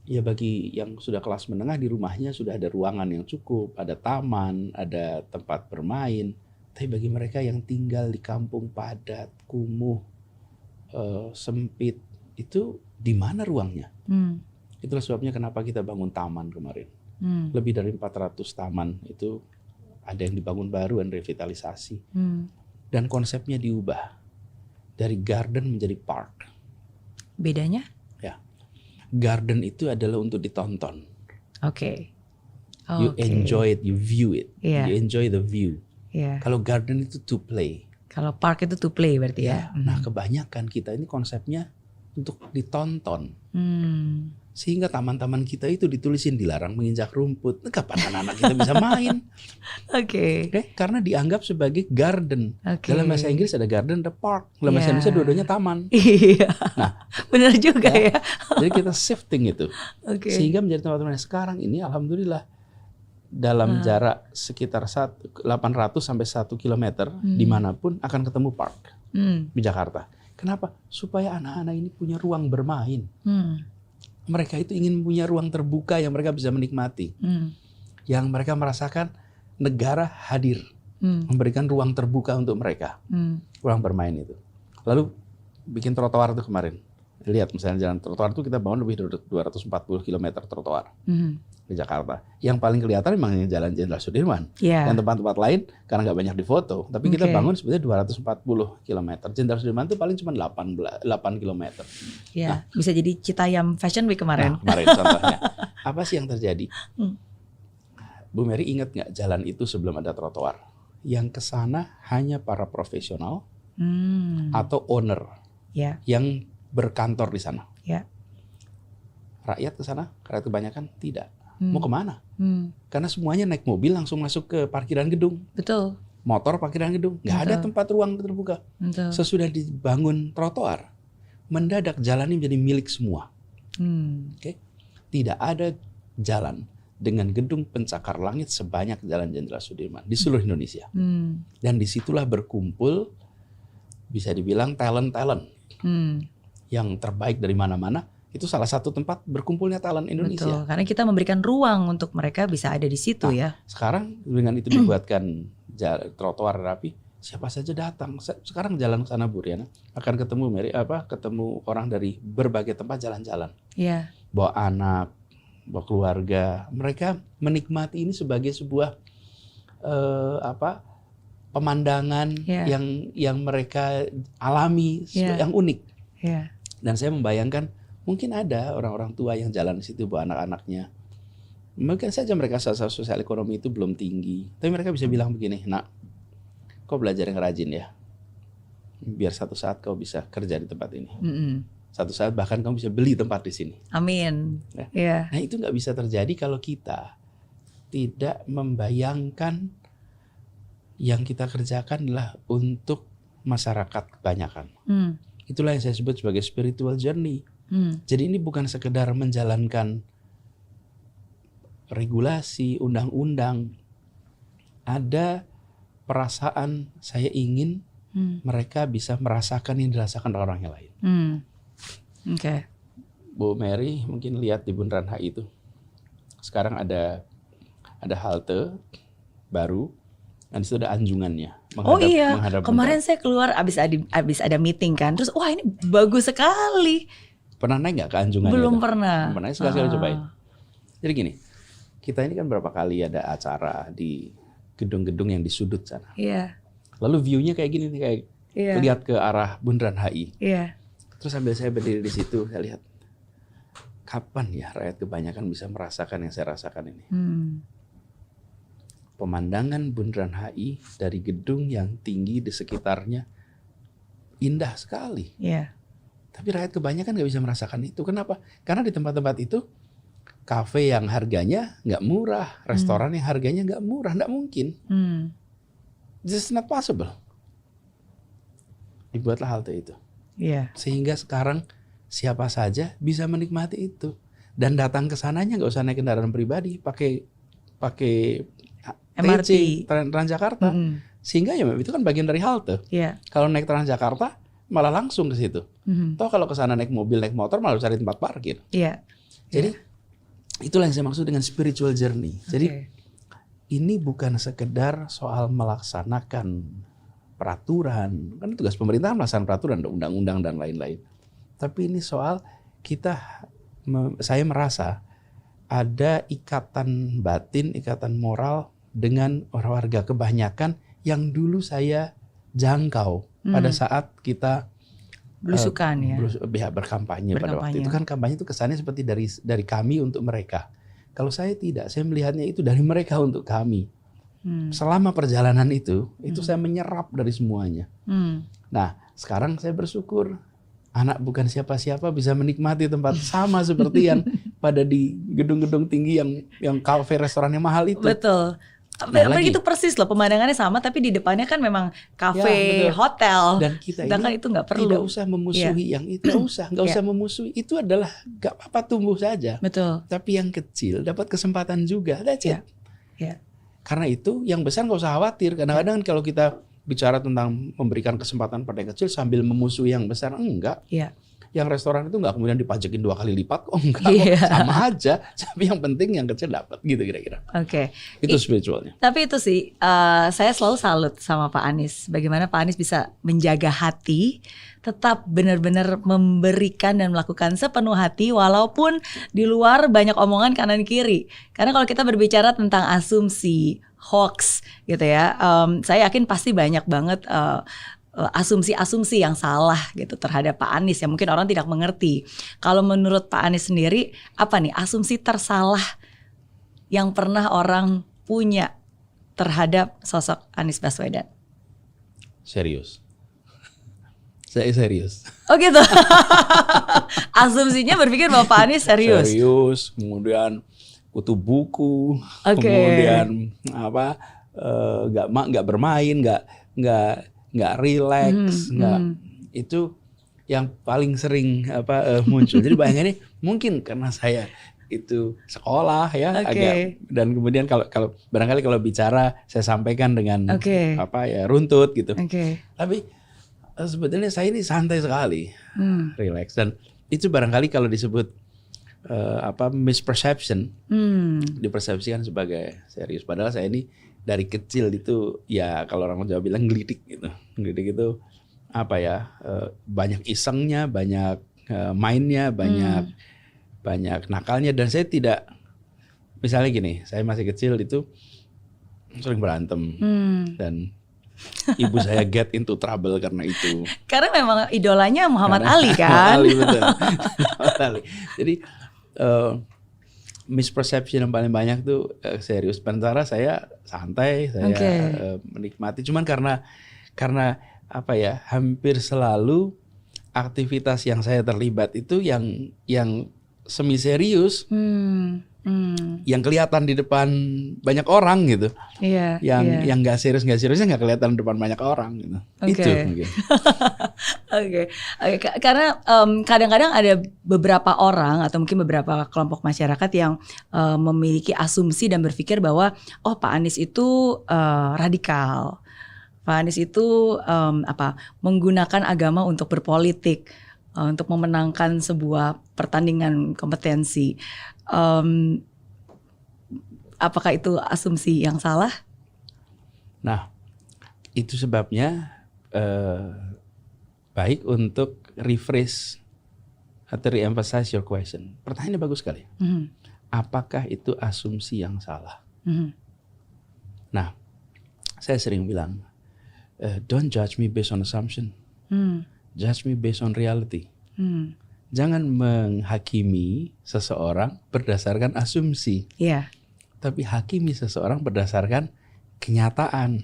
Ya bagi yang sudah kelas menengah di rumahnya sudah ada ruangan yang cukup, ada taman, ada tempat bermain. Tapi bagi mereka yang tinggal di kampung padat, kumuh, sempit, itu di mana ruangnya? Itulah sebabnya kenapa kita bangun taman kemarin. Lebih dari 400 taman itu ada yang dibangun baru dan revitalisasi. Dan konsepnya diubah dari garden menjadi park. Bedanya? Garden itu adalah untuk ditonton. You Okay. enjoy it, you view it, you enjoy the view. Kalau garden itu to play. Kalau park itu to play berarti ya. Nah kebanyakan kita ini konsepnya untuk ditonton. Sehingga taman-taman kita itu ditulisin dilarang menginjak rumput. Nah, kapan anak-anak kita bisa main? Karena dianggap sebagai garden. Dalam bahasa Inggris ada garden, ada park. Dalam bahasa Indonesia dua-duanya taman. Nah, benar juga ya. Jadi kita shifting itu. Sehingga menjadi tempat-tempat yang sekarang ini alhamdulillah dalam jarak sekitar 800 sampai 1 kilometer dimanapun akan ketemu park di Jakarta. Kenapa? Supaya anak-anak ini punya ruang bermain. Mereka itu ingin punya ruang terbuka yang mereka bisa menikmati. Yang mereka merasakan negara hadir. Memberikan ruang terbuka untuk mereka. Ruang bermain itu. Lalu bikin trotoar itu kemarin. Lihat misalnya jalan trotoar itu kita bangun lebih dari 240 km trotoar di Jakarta. Yang paling kelihatan memang Jalan Jenderal Sudirman. Dan tempat-tempat lain karena nggak banyak difoto. Tapi kita bangun sebetulnya 240 km. Jenderal Sudirman itu paling cuma 8 km. Nah, bisa jadi Citayam Fashion Week kemarin. Kemarin contohnya. Apa sih yang terjadi? Bu Mary ingat nggak jalan itu sebelum ada trotoar? Yang kesana hanya para profesional atau owner yang berkantor di sana. Rakyat ke sana, rakyat kebanyakan tidak. Mau kemana? Karena semuanya naik mobil langsung masuk ke parkiran gedung. Betul. Motor parkiran gedung. Nggak ada tempat ruang terbuka. Sesudah dibangun trotoar, mendadak jalan ini menjadi milik semua. Oke? Tidak ada jalan dengan gedung pencakar langit sebanyak Jalan Jenderal Sudirman di seluruh Indonesia. Dan disitulah berkumpul, bisa dibilang talent-talent yang terbaik dari mana-mana. Itu salah satu tempat berkumpulnya talent Indonesia. Betul, karena kita memberikan ruang untuk mereka bisa ada di situ ya. Sekarang dengan itu dibuatkan trotoar rapi, siapa saja datang. Sekarang jalan ke sana Bu Riana, akan ketemu ketemu orang dari berbagai tempat jalan-jalan. Iya. Bawa anak, bawa keluarga. Mereka menikmati ini sebagai sebuah pemandangan yang mereka alami, yang unik. Yeah. Dan saya membayangkan mungkin ada orang-orang tua yang jalan di situ bawa anak-anaknya. Mungkin saja mereka sosial ekonomi itu belum tinggi, tapi mereka bisa bilang begini, nak, kau belajar yang rajin ya, biar satu saat kau bisa kerja di tempat ini. Satu saat bahkan kamu bisa beli tempat di sini. Amin. Ya. Nah itu nggak bisa terjadi kalau kita tidak membayangkan yang kita kerjakan adalah untuk masyarakat kebanyakan. Itulah yang saya sebut sebagai spiritual journey. Jadi ini bukan sekedar menjalankan regulasi, undang-undang. Ada perasaan saya ingin mereka bisa merasakan yang dirasakan orang yang lain. Oke. Bu Mary mungkin lihat di Bundaran HI itu. Sekarang ada halte baru. Dan itu ada anjungannya. Kemarin saya keluar abis ada meeting kan. Terus wah ini bagus sekali. Pernah naik nggak ke anjungannya? Belum pernah. Pernah, sekali-sekali cobain. Jadi gini, kita ini kan berapa kali ada acara di gedung-gedung yang di sudut sana. Iya. Lalu view-nya kayak gini nih, kayak lihat ke arah Bundaran HI. Iya. Terus sambil saya berdiri di situ, saya lihat kapan ya rakyat kebanyakan bisa merasakan yang saya rasakan ini. Pemandangan Bundaran HI dari gedung yang tinggi di sekitarnya indah sekali. Iya. Tapi rakyat kebanyakan nggak bisa merasakan itu. Kenapa? Karena di tempat-tempat itu kafe yang harganya nggak murah, restoran yang harganya nggak murah, nggak mungkin. Just not possible. Dibuatlah halte itu. Iya. Sehingga sekarang siapa saja bisa menikmati itu dan datang ke sananya nggak usah naik kendaraan pribadi, pakai MRT, Transjakarta. Sehingga ya itu kan bagian dari halte. Yeah. Kalau naik Transjakarta malah langsung ke situ. Toh kalau ke sana naik mobil, naik motor malah cari tempat parkir. Yeah. Jadi itulah yang saya maksud dengan spiritual journey. Jadi ini bukan sekedar soal melaksanakan peraturan. Kan tugas pemerintah melaksanakan peraturan, undang-undang dan lain-lain. Tapi ini soal saya merasa ada ikatan batin, ikatan moral dengan warga kebanyakan yang dulu saya jangkau pada saat kita belusukan berkampanye pada waktu itu. Kan kampanye itu kesannya seperti dari kami untuk mereka. Kalau saya tidak, saya melihatnya itu dari mereka untuk kami. Selama perjalanan itu saya menyerap dari semuanya. Nah sekarang saya bersyukur anak bukan siapa-siapa bisa menikmati tempat sama seperti yang pada di gedung-gedung tinggi yang kafe restorannya mahal itu. Betul. Apalagi itu persis loh, pemandangannya sama tapi di depannya kan memang kafe, hotel. Dan kita ini itu nggak perlu. Tidak usah memusuhi yang itu, nggak usah memusuhi. Itu adalah nggak apa-apa, tumbuh saja. Betul. Tapi yang kecil dapat kesempatan juga. That's it. Karena itu yang besar nggak usah khawatir. Kadang-kadang kalau kita bicara tentang memberikan kesempatan pada yang kecil sambil memusuhi yang besar, enggak. Yang restoran itu nggak kemudian dipajakin 2 kali lipat, sama aja. Tapi yang penting yang kecil dapat, gitu kira-kira. Itu spiritualnya. Tapi itu sih, saya selalu salut sama Pak Anies. Bagaimana Pak Anies bisa menjaga hati, tetap benar-benar memberikan dan melakukan sepenuh hati, walaupun di luar banyak omongan kanan kiri. Karena kalau kita berbicara tentang asumsi, hoax, gitu ya, saya yakin pasti banyak banget asumsi-asumsi yang salah gitu terhadap Pak Anies yang mungkin orang tidak mengerti. Kalau menurut Pak Anies sendiri, apa nih asumsi tersalah yang pernah orang punya terhadap sosok Anies Baswedan? Serius. Saya serius. Oh gitu. Asumsinya berpikir bahwa Pak Anies serius. Serius, kemudian kutu buku, kemudian nggak bermain, nggak relax, itu yang paling sering muncul. Jadi bayangannya mungkin karena saya itu sekolah ya agak, dan kemudian kalau barangkali kalau bicara saya sampaikan dengan runtut gitu. Tapi sebetulnya saya ini santai sekali, relax, dan itu barangkali kalau disebut misperception, dipersepsikan sebagai serius. Padahal saya ini dari kecil itu ya kalau orang Jawa bilang ngelidik gitu. Ngelidik itu banyak isengnya, banyak mainnya, banyak nakalnya, dan saya tidak, misalnya gini, saya masih kecil itu sering berantem dan ibu saya get into trouble karena itu. Karena memang idolanya Muhammad Ali kan. Ali, betul. Ali. Jadi misperception yang paling banyak tuh serius. Sementara saya santai, saya menikmati. Cuman karena hampir selalu aktivitas yang saya terlibat itu yang semi serius, yang kelihatan di depan banyak orang gitu, yang nggak seriusnya nggak kelihatan di depan banyak orang gitu. Itu mungkin. Karena kadang-kadang ada beberapa orang atau mungkin beberapa kelompok masyarakat yang memiliki asumsi dan berpikir bahwa Pak Anies itu radikal, Pak Anies itu menggunakan agama untuk berpolitik, untuk memenangkan sebuah pertandingan kompetensi. Apakah itu asumsi yang salah? Nah, itu sebabnya baik untuk rephrase atau re-emphasize your question. Pertanyaannya bagus sekali. Apakah itu asumsi yang salah? Nah, saya sering bilang, don't judge me based on assumption. Judge me based on reality. Jangan menghakimi seseorang berdasarkan asumsi. Tapi hakimi seseorang berdasarkan kenyataan.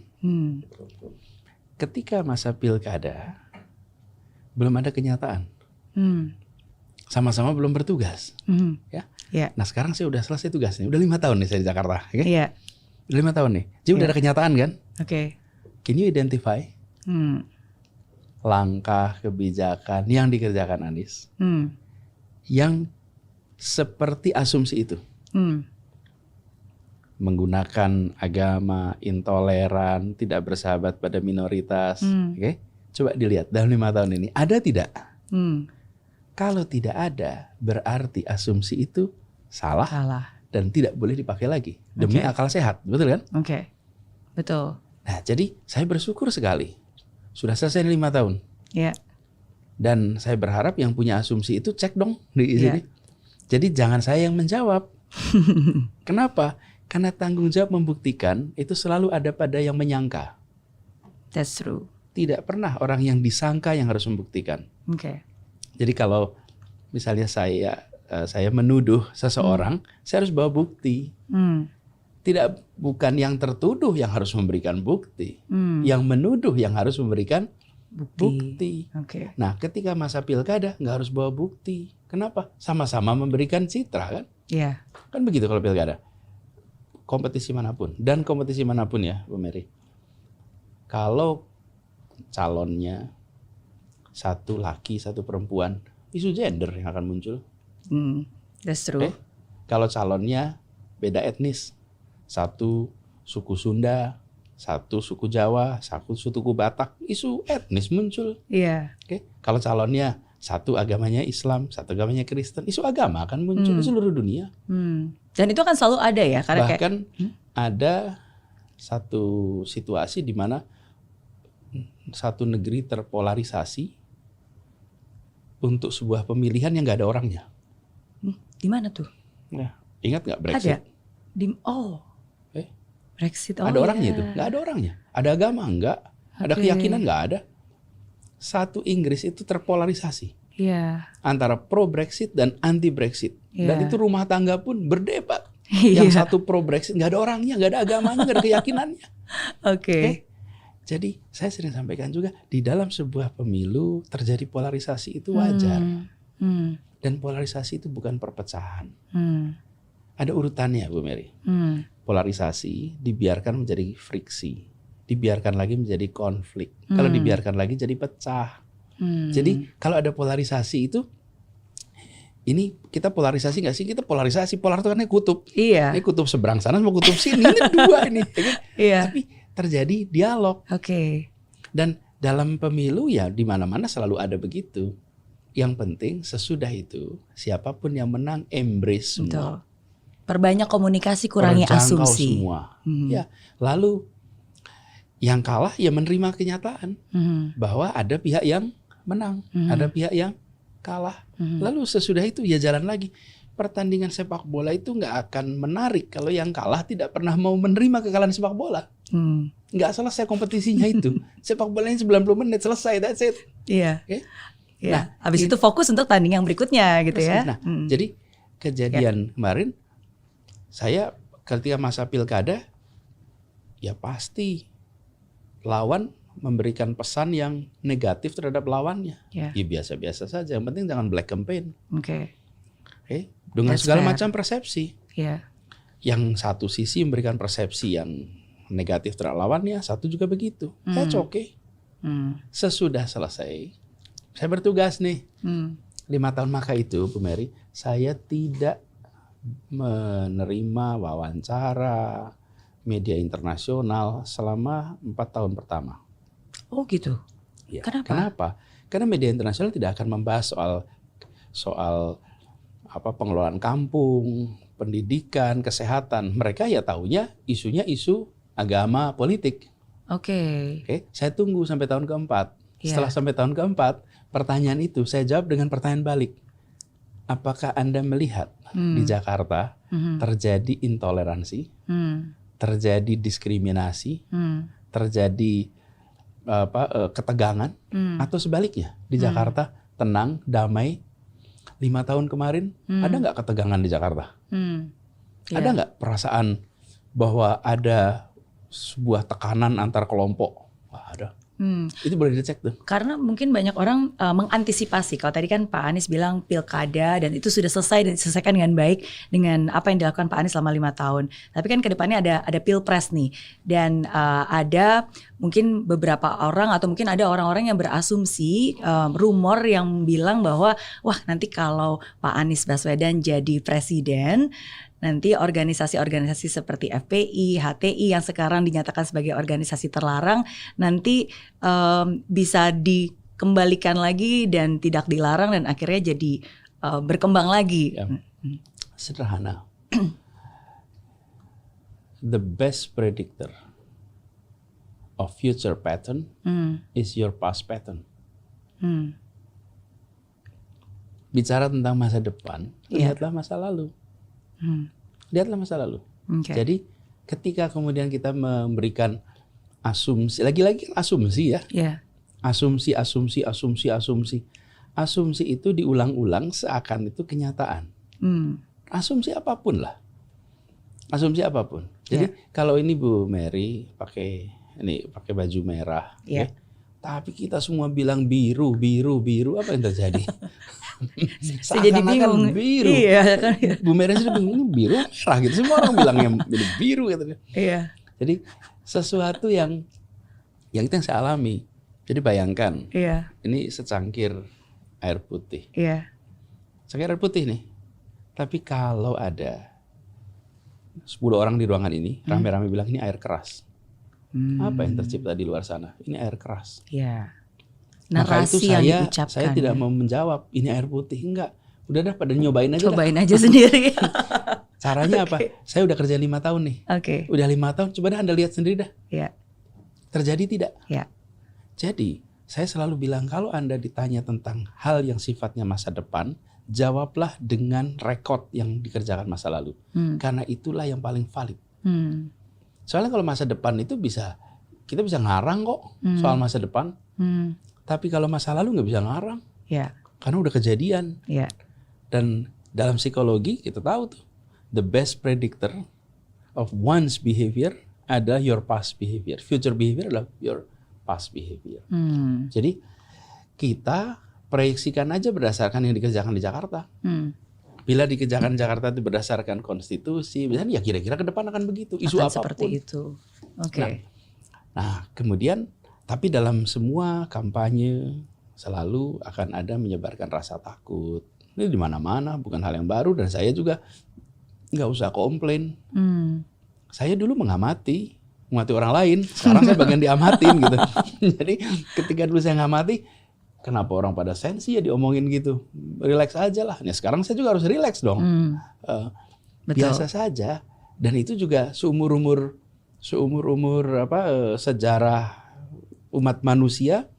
Ketika masa pilkada, belum ada kenyataan. Sama-sama belum bertugas. Nah sekarang saya udah selesai tugasnya. Udah 5 tahun nih saya di Jakarta. Udah 5 tahun nih. Jadi udah ada kenyataan kan? Can you identify langkah kebijakan yang dikerjakan Anies yang seperti asumsi itu? Menggunakan agama, intoleran, tidak bersahabat pada minoritas. Coba dilihat dalam 5 tahun ini ada tidak? Kalau tidak ada, berarti asumsi itu salah. Dan tidak boleh dipakai lagi demi akal sehat, betul kan? Betul. Nah, jadi saya bersyukur sekali sudah selesai 5 tahun. Dan saya berharap yang punya asumsi itu cek dong di sini. Jadi jangan saya yang menjawab. Kenapa? Karena tanggung jawab membuktikan itu selalu ada pada yang menyangka. That's true. Tidak pernah orang yang disangka yang harus membuktikan. Jadi kalau misalnya saya menuduh seseorang, saya harus bawa bukti. Bukan yang tertuduh yang harus memberikan bukti. Yang menuduh yang harus memberikan bukti. Nah, ketika masa pilkada nggak harus bawa bukti. Kenapa? Sama-sama memberikan citra kan? Kan begitu kalau pilkada. Kompetisi manapun. Dan kompetisi manapun ya, Bu Mary. Kalau calonnya satu laki, satu perempuan, isu gender yang akan muncul. That's true. Kalau calonnya beda etnis, satu suku Sunda, satu suku Jawa, satu suku Batak, isu etnis muncul. Kalau calonnya satu agamanya Islam, satu agamanya Kristen, isu agama akan muncul di seluruh dunia. Dan itu kan selalu ada ya, karena bahkan ada satu situasi di mana satu negeri terpolarisasi untuk sebuah pemilihan yang nggak ada orangnya. Di mana tuh? Ingat nggak Brexit? Brexit. Ada orangnya itu? Nggak ada orangnya. Ada agama nggak? Ada keyakinan nggak ada. Satu Inggris itu terpolarisasi antara pro Brexit dan anti Brexit. Dan itu rumah tangga pun berdebat. Yang satu pro Brexit nggak ada orangnya, nggak ada agamanya, nggak ada keyakinannya. Jadi saya sering sampaikan juga di dalam sebuah pemilu terjadi polarisasi itu wajar. Dan polarisasi itu bukan perpecahan. Ada urutannya, Bu Mary. Polarisasi dibiarkan menjadi friksi, dibiarkan lagi menjadi konflik. Kalau dibiarkan lagi jadi pecah. Jadi kalau ada polarisasi itu, ini kita polarisasi nggak sih? Kita polarisasi, polar itu kan kutub. Iya. Ini kutub seberang sana sama kutub sini, ini dua ini. Iya. Tapi terjadi dialog. Oke. Dan dalam pemilu ya di mana-mana selalu ada begitu. Yang penting sesudah itu siapapun yang menang embrace semua. Betul. Perbanyak komunikasi, kurangi Perjangkau asumsi. semua. Ya, lalu yang kalah ya menerima kenyataan bahwa ada pihak yang menang, ada pihak yang kalah. Lalu sesudah itu ya jalan lagi. Pertandingan sepak bola itu nggak akan menarik kalau yang kalah tidak pernah mau menerima kekalahan sepak bola. Nggak selesai kompetisinya itu. Sepak bolanya 90 menit selesai, that's it. Iya. Okay? Iya. Nah, habis itu fokus untuk tanding yang berikutnya gitu ya. Nah, jadi kejadian kemarin saya ketika masa pilkada ya pasti lawan memberikan pesan yang negatif terhadap lawannya. Ya biasa-biasa saja. Yang penting jangan black campaign. Oke. Dengan That's segala fair. macam persepsi. Yeah. Yang satu sisi memberikan persepsi yang negatif terhadap lawannya, satu juga begitu. That's okay. Sesudah selesai, saya bertugas nih. 5 tahun maka itu, Bu Mary, saya tidak menerima wawancara media internasional selama 4 tahun pertama. Oh gitu. Ya. Kenapa? Karena media internasional tidak akan membahas soal pengelolaan kampung, pendidikan, kesehatan. Mereka ya taunya isunya isu agama, politik. Oke, saya tunggu sampai tahun keempat. Setelah sampai tahun keempat, pertanyaan itu saya jawab dengan pertanyaan balik. Apakah Anda melihat di Jakarta terjadi intoleransi, terjadi diskriminasi, terjadi ketegangan, atau sebaliknya di Jakarta tenang, damai? 5 tahun kemarin ada nggak ketegangan di Jakarta? Ada nggak perasaan bahwa ada sebuah tekanan antar kelompok? Wah, ada. Itu boleh dicek tuh. Karena mungkin banyak orang mengantisipasi. Kalau tadi kan Pak Anies bilang pilkada dan itu sudah selesai dan diselesaikan dengan baik dengan apa yang dilakukan Pak Anies selama 5 tahun. Tapi kan ke depannya ada pilpres nih. Dan ada mungkin beberapa orang atau mungkin ada orang-orang yang berasumsi rumor yang bilang bahwa wah nanti kalau Pak Anies Baswedan jadi presiden, nanti organisasi-organisasi seperti FPI, HTI yang sekarang dinyatakan sebagai organisasi terlarang nanti bisa dikembalikan lagi dan tidak dilarang dan akhirnya jadi berkembang lagi. Ya. Sederhana. The best predictor of future pattern is your past pattern. Bicara tentang masa depan, lihatlah masa lalu. Lihatlah masa lalu. Jadi ketika kemudian kita memberikan asumsi, lagi-lagi asumsi ya. Asumsi. Asumsi itu diulang-ulang seakan itu kenyataan. Asumsi apapun lah. Asumsi apapun. Jadi kalau ini Bu Mary pakai baju merah, tapi kita semua bilang biru, apa yang terjadi? Saya jadi bingung. Biru. Iya kan. Bu Mary sudah bingung, biru merah gitu. Semua orang bilangnya biru gitu. Iya. Jadi sesuatu yang itu yang saya alami. Jadi bayangkan, ini secangkir air putih. Secangkir air putih nih. Tapi kalau ada 10 orang di ruangan ini, rame-rame bilang ini air keras. Apa yang tercipta di luar sana? Ini air keras. Narasi maka itu yang diucapkan. Saya tidak mau menjawab ini air putih, enggak. Udah dah pada nyobain aja. Cobain aja sendiri. Caranya apa? Saya udah kerja 5 tahun nih. Udah 5 tahun, coba dah Anda lihat sendiri dah. Terjadi tidak? Jadi saya selalu bilang kalau Anda ditanya tentang hal yang sifatnya masa depan, jawablah dengan rekod yang dikerjakan masa lalu. Karena itulah yang paling valid. Soalnya kalau masa depan itu kita bisa ngarang kok soal masa depan. Tapi kalau masa lalu nggak bisa ngarang. Karena udah kejadian. Dan dalam psikologi kita tahu tuh, the best predictor of one's behavior adalah your past behavior. Future behavior adalah your past behavior. Jadi kita proyeksikan aja berdasarkan yang dikerjakan di Jakarta. Bila dikerjakan Jakarta itu berdasarkan konstitusi, misalnya ya kira-kira ke depan akan begitu. Isu akan apapun. Seperti itu. Nah, kemudian tapi dalam semua kampanye, selalu akan ada menyebarkan rasa takut. Ini di mana-mana, bukan hal yang baru, dan saya juga nggak usah komplain. Saya dulu mengamati orang lain, sekarang saya bagian diamatin gitu. Jadi ketika dulu saya ngamati, kenapa orang pada sensi ya diomongin gitu, relax aja lah. Nah sekarang saya juga harus relax dong. Biasa saja, dan itu juga seumur-umur sejarah umat manusia.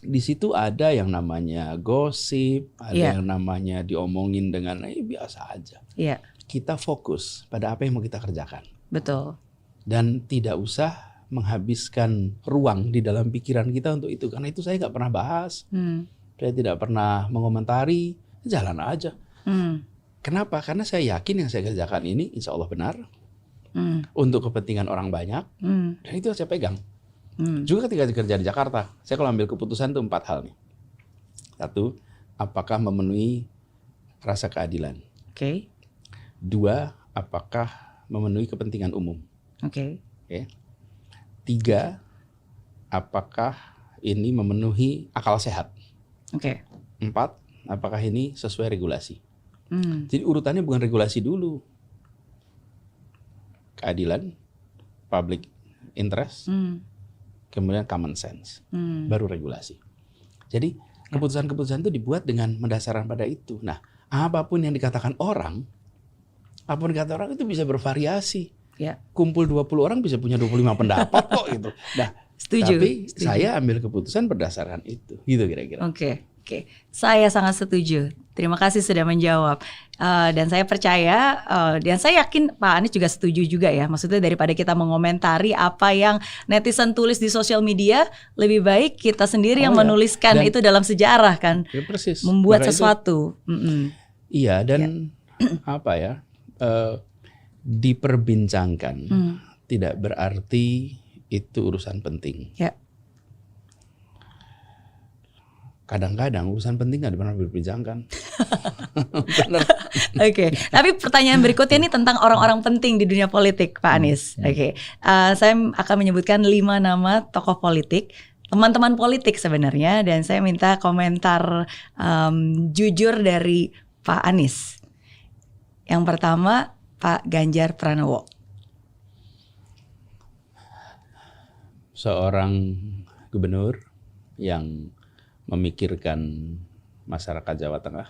Di situ ada yang namanya gosip, ada yang namanya diomongin dengan biasa aja. Kita fokus pada apa yang mau kita kerjakan. Betul. Dan tidak usah menghabiskan ruang di dalam pikiran kita untuk itu, karena itu saya nggak pernah bahas. Saya tidak pernah mengomentari, jalan aja. Kenapa? Karena saya yakin yang saya kerjakan ini insya Allah benar, untuk kepentingan orang banyak, dan itu saya pegang. Juga ketika kerja di Jakarta, saya kalau ambil keputusan itu 4 hal nih. 1, apakah memenuhi rasa keadilan? 2, apakah memenuhi kepentingan umum? 3, apakah ini memenuhi akal sehat? 4, apakah ini sesuai regulasi? Jadi urutannya bukan regulasi dulu, keadilan, public interest, kemudian common sense, baru regulasi. Jadi keputusan-keputusan itu dibuat dengan mendasarkan pada itu. Nah, apapun yang dikatakan orang itu bisa bervariasi. Kumpul 20 orang bisa punya 25 pendapat kok gitu. Nah, tapi saya ambil keputusan berdasarkan itu, gitu kira-kira. Oke. Saya sangat setuju. Terima kasih sudah menjawab. Dan saya percaya, dan saya yakin Pak Anies juga setuju juga ya. Maksudnya daripada kita mengomentari apa yang netizen tulis di sosial media, lebih baik kita sendiri yang menuliskan itu dalam sejarah kan. Persis. Membuat sesuatu. Iya, dan diperbincangkan tidak berarti itu urusan penting. Kadang-kadang urusan penting nggak pernah diperbincangkan. Tapi pertanyaan berikutnya ini tentang orang-orang penting di dunia politik, Pak Anies. Saya akan menyebutkan 5 nama tokoh politik, teman-teman politik sebenarnya, dan saya minta komentar jujur dari Pak Anies. Yang pertama, Pak Ganjar Pranowo. Seorang gubernur yang memikirkan masyarakat Jawa Tengah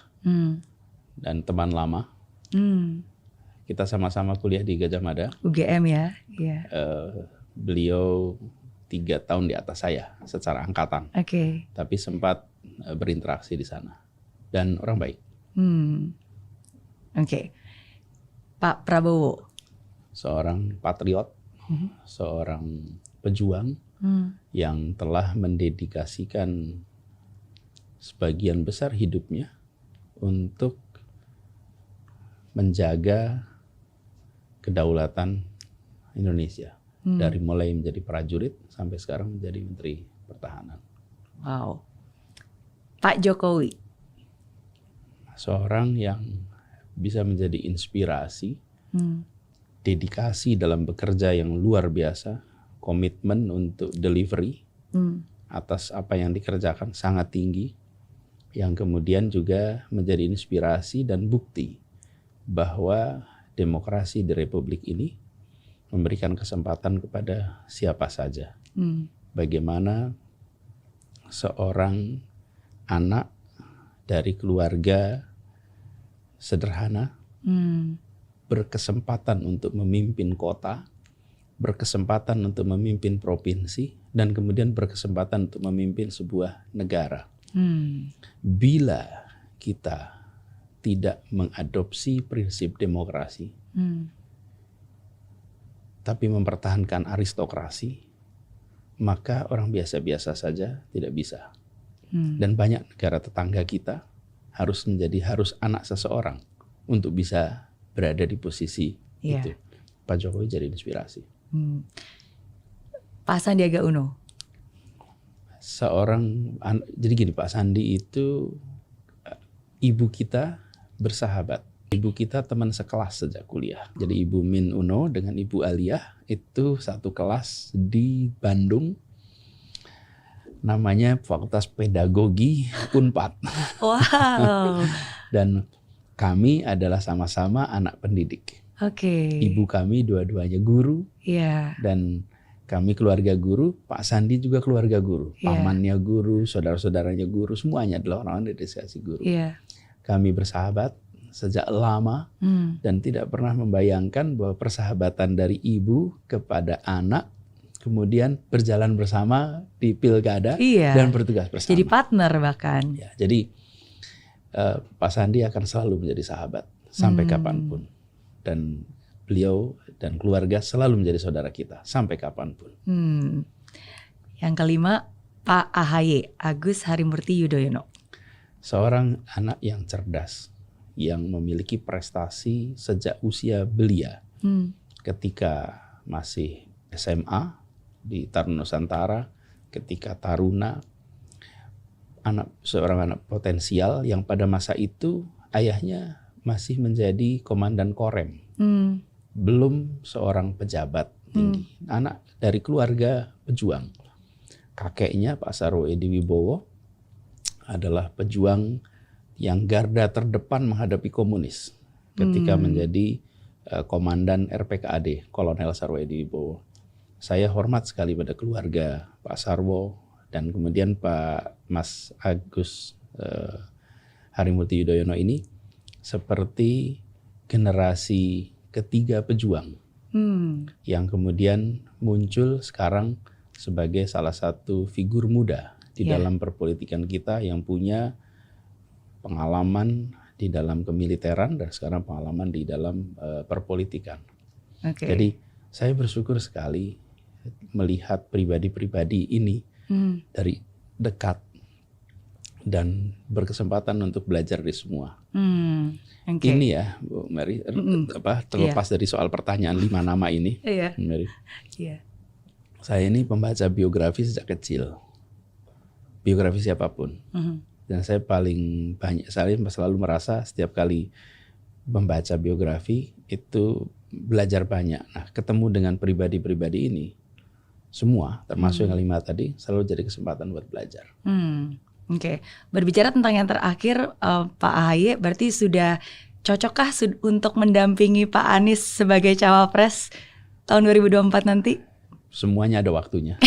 dan teman lama. Kita sama-sama kuliah di Gajah Mada. UGM ya. Beliau 3 tahun di atas saya secara angkatan. Tapi sempat berinteraksi di sana. Dan orang baik. Pak Prabowo. Seorang patriot, seorang pejuang yang telah mendedikasikan sebagian besar hidupnya untuk menjaga kedaulatan Indonesia. Dari mulai menjadi prajurit sampai sekarang menjadi Menteri Pertahanan. Wow. Pak Jokowi. Seorang yang bisa menjadi inspirasi, dedikasi dalam bekerja yang luar biasa, komitmen untuk delivery atas apa yang dikerjakan sangat tinggi, yang kemudian juga menjadi inspirasi dan bukti bahwa demokrasi di Republik ini memberikan kesempatan kepada siapa saja. Bagaimana seorang anak dari keluarga sederhana berkesempatan untuk memimpin kota, berkesempatan untuk memimpin provinsi, dan kemudian berkesempatan untuk memimpin sebuah negara. Bila kita tidak mengadopsi prinsip demokrasi, tapi mempertahankan aristokrasi, maka orang biasa-biasa saja tidak bisa. Dan banyak negara tetangga kita harus anak seseorang untuk bisa berada di posisi itu. Pak Jokowi jadi inspirasi. Pak Sandiaga Uno. Jadi gini, Pak Sandi itu ibu kita bersahabat. Ibu kita teman sekelas sejak kuliah. Jadi Ibu Min Uno dengan Ibu Aliyah itu satu kelas di Bandung. namanya Fakultas Pedagogi Unpad. Wow. Dan kami adalah sama-sama anak pendidik. Oke. Ibu kami dua-duanya guru. Iya. Dan kami keluarga guru, Pak Sandi juga keluarga guru. Pamannya guru, saudara-saudaranya guru, semuanya adalah orang-orang dari destinasi guru. Iya. Kami bersahabat sejak lama dan tidak pernah membayangkan bahwa persahabatan dari ibu kepada anak kemudian berjalan bersama di pilkada dan bertugas bersama. Jadi partner bahkan. Ya, jadi Pak Sandi akan selalu menjadi sahabat sampai kapanpun. Dan beliau dan keluarga selalu menjadi saudara kita sampai kapanpun. Yang kelima, Pak AHY, Agus Harimurti Yudhoyono. Seorang anak yang cerdas, yang memiliki prestasi sejak usia belia. Ketika masih SMA di Taruna Nusantara, ketika taruna, seorang anak potensial yang pada masa itu ayahnya masih menjadi komandan Korem. Belum seorang pejabat tinggi. Anak dari keluarga pejuang. Kakeknya Pak Sarwo Edi Wibowo adalah pejuang yang garda terdepan menghadapi komunis ketika menjadi komandan RPKAD, Kolonel Sarwo Edi Wibowo. Saya hormat sekali pada keluarga Pak Sarwo dan kemudian Pak Mas Agus Harimurti Yudhoyono ini seperti generasi ketiga pejuang yang kemudian muncul sekarang sebagai salah satu figur muda di dalam perpolitikan kita yang punya pengalaman di dalam kemiliteran dan sekarang pengalaman di dalam perpolitikan. Jadi saya bersyukur sekali melihat pribadi-pribadi ini dari dekat dan berkesempatan untuk belajar di semua. Ini ya, Bu Mary, terlepas dari soal pertanyaan 5 nama ini, Mary. Saya ini pembaca biografi sejak kecil, biografi siapapun, dan saya paling banyak, saya selalu merasa setiap kali membaca biografi itu belajar banyak. Nah, ketemu dengan pribadi-pribadi ini, semua termasuk yang 5 tadi, selalu jadi kesempatan buat belajar. Berbicara tentang yang terakhir, Pak AHY, berarti sudah cocokkah untuk mendampingi Pak Anies sebagai cawapres tahun 2024 nanti? Semuanya ada waktunya.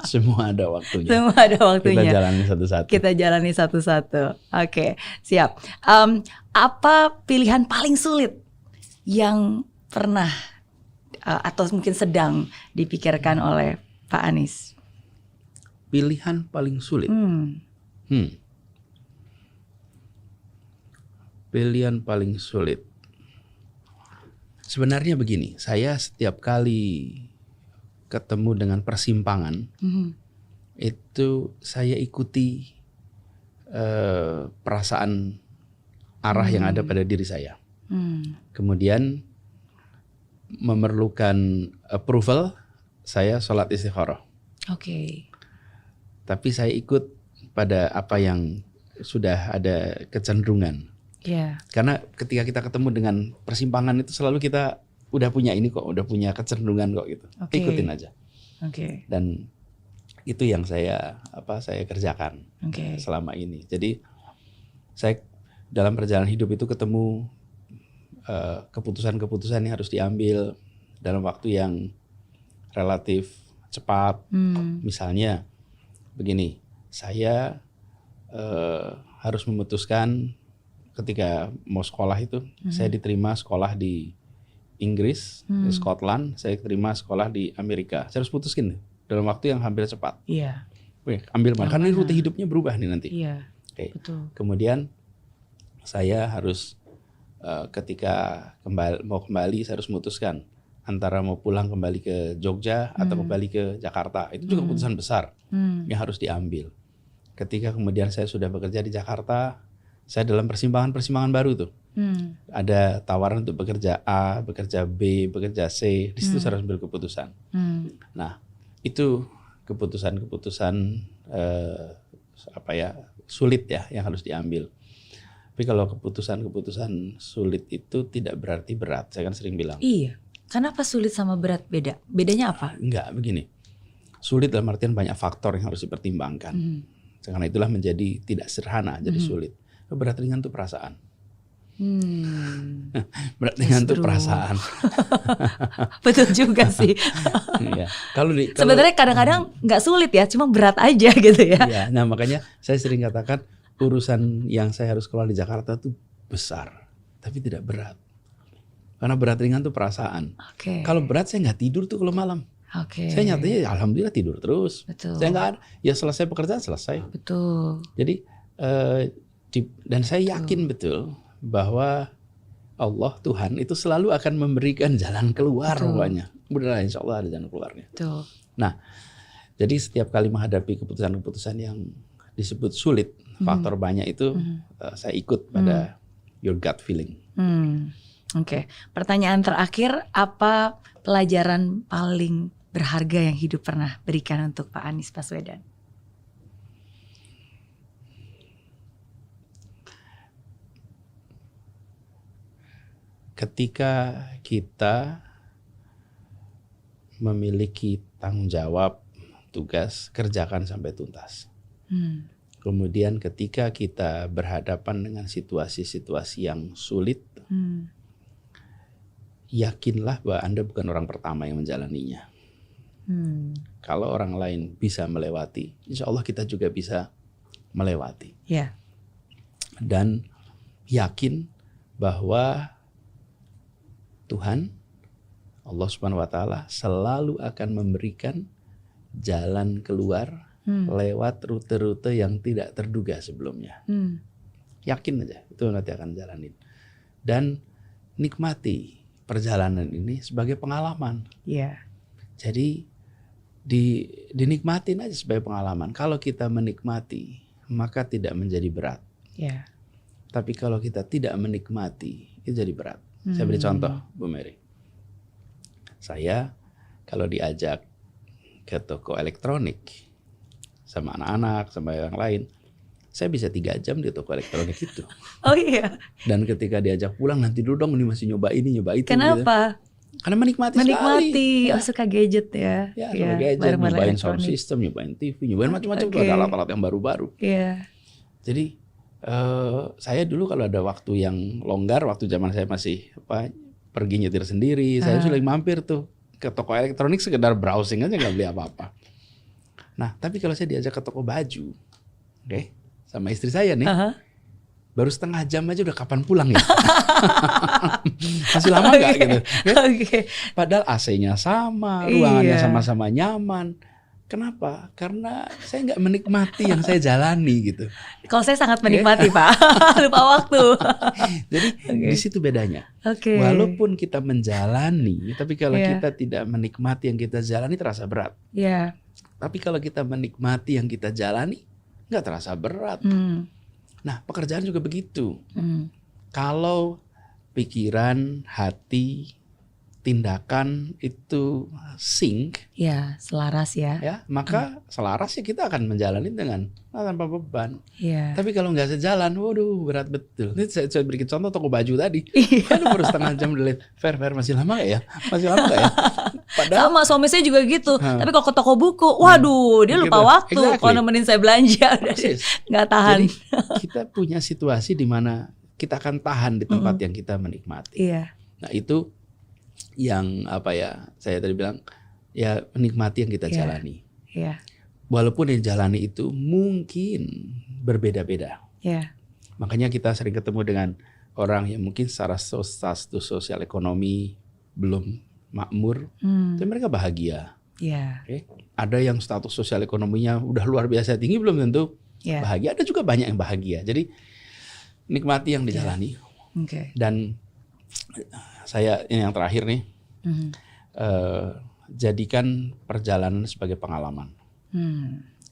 Semua ada waktunya. Semua ada waktunya. Kita jalani satu-satu. Kita jalani satu-satu. Oke, siap. Apa pilihan paling sulit yang pernah atau mungkin sedang dipikirkan oleh Pak Anies? Pilihan paling sulit. Pilihan paling sulit. Sebenarnya begini, saya setiap kali ketemu dengan persimpangan, itu saya ikuti perasaan arah yang ada pada diri saya. Kemudian memerlukan approval, saya sholat istikharah. Tapi saya ikut pada apa yang sudah ada kecenderungan. Karena ketika kita ketemu dengan persimpangan itu selalu kita udah punya ini kok, udah punya kecenderungan kok gitu. Ikutin aja. Dan itu yang saya kerjakan selama ini. Jadi saya dalam perjalanan hidup itu ketemu keputusan-keputusan yang harus diambil dalam waktu yang relatif cepat. Misalnya begini, saya harus memutuskan ketika mau sekolah itu, saya diterima sekolah di Inggris, di Scotland, saya terima sekolah di Amerika. Saya harus putuskan dalam waktu yang hampir cepat. Ambil mana? Karena rute hidupnya berubah nih nanti. Betul. Kemudian saya harus ketika mau kembali, saya harus memutuskan antara mau pulang kembali ke Jogja atau kembali ke Jakarta. Itu juga keputusan besar yang harus diambil. Ketika kemudian saya sudah bekerja di Jakarta, saya dalam persimpangan baru tuh. Ada tawaran untuk bekerja A, bekerja B, bekerja C. Di situ saya harus ambil keputusan. Nah, itu keputusan-keputusan sulit ya yang harus diambil. Tapi kalau keputusan-keputusan sulit itu tidak berarti berat. Saya kan sering bilang. Iya. Kenapa sulit sama berat beda? Bedanya apa? Enggak, begini. Sulit dalam artian banyak faktor yang harus dipertimbangkan. Karena itulah menjadi tidak sederhana, jadi sulit. Berat ringan itu perasaan. Berat ringan itu perasaan. Betul juga sih. Ya. Sebenarnya kadang-kadang nggak sulit ya, cuma berat aja gitu ya. Ya. Nah makanya saya sering katakan urusan yang saya harus kelola di Jakarta itu besar, tapi tidak berat. Karena berat ringan itu perasaan. Kalau berat saya nggak tidur tuh kalau malam. Saya nyatanya alhamdulillah tidur terus. Betul. Saya nggak ada, ya selesai pekerjaan selesai. Betul. Jadi dan saya yakin betul bahwa Allah Tuhan itu selalu akan memberikan jalan keluar rupanya. Benar, insya Allah ada jalan keluarnya. Betul. Nah, jadi setiap kali menghadapi keputusan-keputusan yang disebut sulit, faktor banyak itu saya ikut pada your gut feeling. Pertanyaan terakhir, apa pelajaran paling berharga yang hidup pernah berikan untuk Pak Anies Baswedan? Ketika kita memiliki tanggung jawab, tugas, kerjakan sampai tuntas. Kemudian ketika kita berhadapan dengan situasi-situasi yang sulit, yakinlah bahwa Anda bukan orang pertama yang menjalaninya. Kalau orang lain bisa melewati, insya Allah kita juga bisa melewati. Dan yakin bahwa Tuhan, Allah Subhanahu wa Ta'ala selalu akan memberikan jalan keluar lewat rute-rute yang tidak terduga sebelumnya. Yakin aja, itu nanti akan jalanin. Dan nikmati perjalanan ini sebagai pengalaman. Jadi dinikmatin aja sebagai pengalaman. Kalau kita menikmati, maka tidak menjadi berat. Tapi kalau kita tidak menikmati, itu jadi berat. Saya beri contoh, Bu Mary. Saya kalau diajak ke toko elektronik sama anak-anak, sama yang lain, saya bisa 3 jam di toko elektronik itu. Oh iya. Dan ketika diajak pulang, nanti dulu dong, ini masih nyoba ini, nyoba itu. Kenapa? Gitu. Karena menikmati sekali. Suka gadget ya. Ya, suka gadget, nyobain sound system, nyobain TV, nyobain macam-macam. Ada alat-alat yang baru-baru. Jadi saya dulu kalau ada waktu yang longgar, waktu zaman saya masih pergi nyetir sendiri, saya sudah mampir tuh ke toko elektronik sekedar browsing aja, nggak beli apa-apa. Nah, tapi kalau saya diajak ke toko baju, sama istri saya nih, baru setengah jam aja udah kapan pulang ya? Masih lama nggak gitu? Padahal AC-nya sama, ruangannya sama-sama nyaman. Kenapa? Karena saya nggak menikmati yang saya jalani gitu. Kalau saya sangat menikmati Pak, lupa waktu. Jadi di situ bedanya. Walaupun kita menjalani, tapi kalau kita tidak menikmati yang kita jalani terasa berat. Tapi kalau kita menikmati yang kita jalani, nggak terasa berat. Nah, pekerjaan juga begitu. Kalau pikiran, hati, tindakan itu sync, selaras ya, maka selaras ya kita akan menjalani dengan tanpa beban. Tapi kalau nggak sejalan, waduh berat betul. Ini saya berikan contoh toko baju tadi. Aduh, baru setengah jam dilihat, fair masih lama nggak ya? Masih lama nggak ya? Padahal sama suami saya juga gitu. Tapi kalau ke toko buku, waduh dia lupa waktu. Kalau nemenin saya belanja, nggak tahan. Jadi kita punya situasi di mana kita akan tahan di tempat yang kita menikmati. Nah itu yang saya tadi bilang, ya menikmati yang kita jalani. Walaupun yang jalani itu mungkin berbeda-beda. Makanya kita sering ketemu dengan orang yang mungkin secara status sosial ekonomi belum makmur, tapi mereka bahagia. Ada yang status sosial ekonominya udah luar biasa tinggi, belum tentu bahagia. Ada juga banyak yang bahagia. Jadi nikmati yang dijalani. Dan saya ini yang terakhir nih, jadikan perjalanan sebagai pengalaman.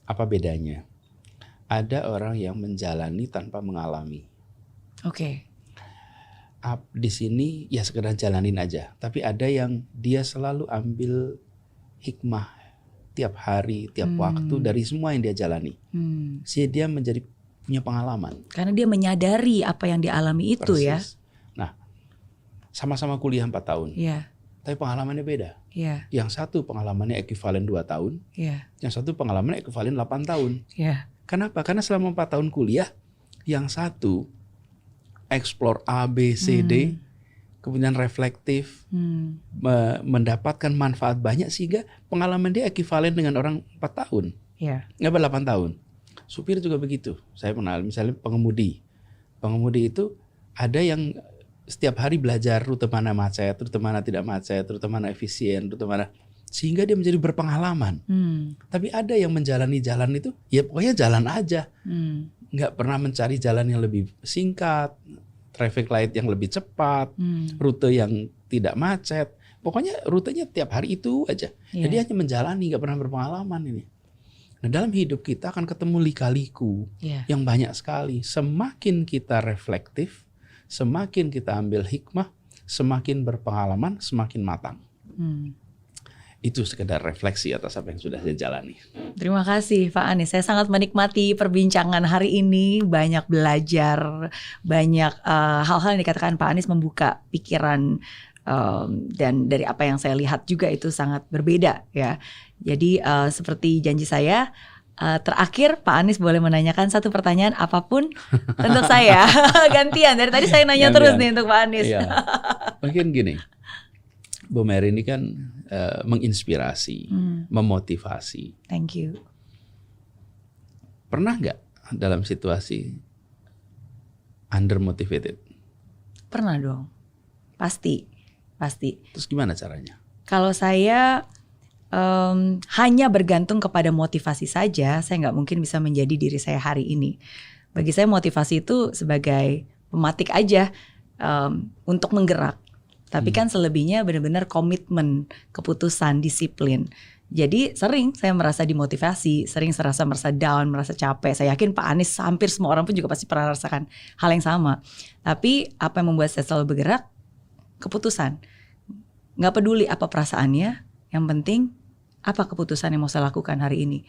Apa bedanya? Ada orang yang menjalani tanpa mengalami. Di sini ya sekedar jalanin aja. Tapi ada yang dia selalu ambil hikmah tiap hari, tiap waktu dari semua yang dia jalani. Sehingga dia menjadi punya pengalaman. Karena dia menyadari apa yang dialami itu. Persis. Nah, sama-sama kuliah 4 tahun. tapi pengalamannya beda. Iya. Yang satu pengalamannya ekuivalen 2 tahun, yang satu pengalamannya ekuivalen 8 tahun. Kenapa? Karena selama 4 tahun kuliah, yang satu explore A, B, C, D, kemudian reflektif, mendapatkan manfaat banyak sehingga pengalaman dia ekuivalen dengan orang 4 tahun. Nggak 8 tahun. Supir juga begitu. Saya pernah misalnya pengemudi itu ada yang setiap hari belajar rute mana macet, rute mana tidak macet, rute mana efisien, rute mana, sehingga dia menjadi berpengalaman. Tapi ada yang menjalani jalan itu, ya pokoknya jalan aja, nggak pernah mencari jalan yang lebih singkat, traffic light yang lebih cepat, rute yang tidak macet. Pokoknya rutenya tiap hari itu aja. Jadi hanya menjalani, nggak pernah berpengalaman ini. Nah dalam hidup kita akan ketemu lika-liku yang banyak sekali. Semakin kita reflektif, semakin kita ambil hikmah, semakin berpengalaman, semakin matang. Itu sekedar refleksi atas apa yang sudah saya jalani. Terima kasih Pak Anies. Saya sangat menikmati perbincangan hari ini. Banyak belajar, banyak hal-hal yang dikatakan Pak Anies membuka pikiran. Dan dari apa yang saya lihat juga itu sangat berbeda ya. Jadi seperti janji saya, terakhir Pak Anies boleh menanyakan satu pertanyaan apapun untuk saya. Gantian, dari tadi saya nanya terus nih untuk Pak Anies. Iya. Mungkin gini, Bu Mary ini kan menginspirasi, memotivasi. Thank you. Pernah nggak dalam situasi undermotivated? Pernah dong, pasti. Terus gimana caranya? Kalau saya hanya bergantung kepada motivasi saja, saya nggak mungkin bisa menjadi diri saya hari ini. Bagi saya motivasi itu sebagai pematik aja untuk menggerak. Tapi kan selebihnya benar-benar komitmen, keputusan, disiplin. Jadi sering saya merasa dimotivasi, sering merasa down, merasa capek. Saya yakin Pak Anies, hampir semua orang pun juga pasti pernah rasakan hal yang sama. Tapi apa yang membuat saya selalu bergerak? Keputusan. Nggak peduli apa perasaannya, yang penting apa keputusan yang mau saya lakukan hari ini.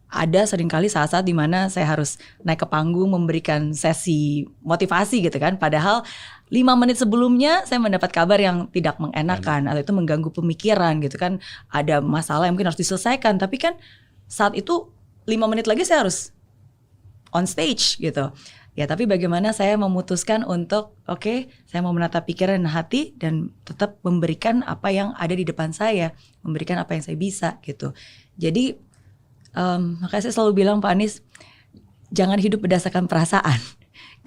Ada seringkali saat-saat dimana saya harus naik ke panggung memberikan sesi motivasi gitu kan. Padahal 5 menit sebelumnya saya mendapat kabar yang tidak mengenakan atau itu mengganggu pemikiran gitu kan. Ada masalah yang mungkin harus diselesaikan. Tapi kan saat itu 5 menit lagi saya harus on stage gitu. Ya tapi bagaimana saya memutuskan untuk oke, saya mau menata pikiran dan hati dan tetap memberikan apa yang ada di depan saya, memberikan apa yang saya bisa gitu. Jadi makanya saya selalu bilang Pak Anies, jangan hidup berdasarkan perasaan.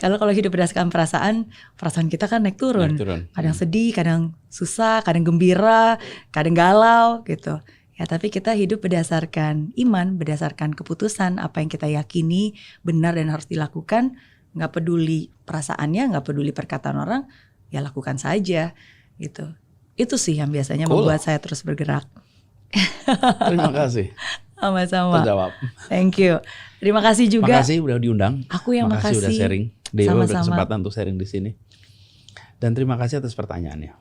Kalau hidup berdasarkan perasaan kita kan naik turun. Kadang sedih, kadang susah, kadang gembira, kadang galau gitu. Ya tapi kita hidup berdasarkan iman, berdasarkan keputusan, apa yang kita yakini benar dan harus dilakukan. Nggak peduli perasaannya, nggak peduli perkataan orang, ya lakukan saja gitu. Itu sih yang biasanya membuat saya terus bergerak. Terima kasih. Sama-sama. Terjawab. Thank you. Terima kasih juga. Makasih udah diundang. Aku yang makasih udah sharing. Dewa sama-sama. berkesempatan untuk sharing di sini. Dan terima kasih atas pertanyaannya.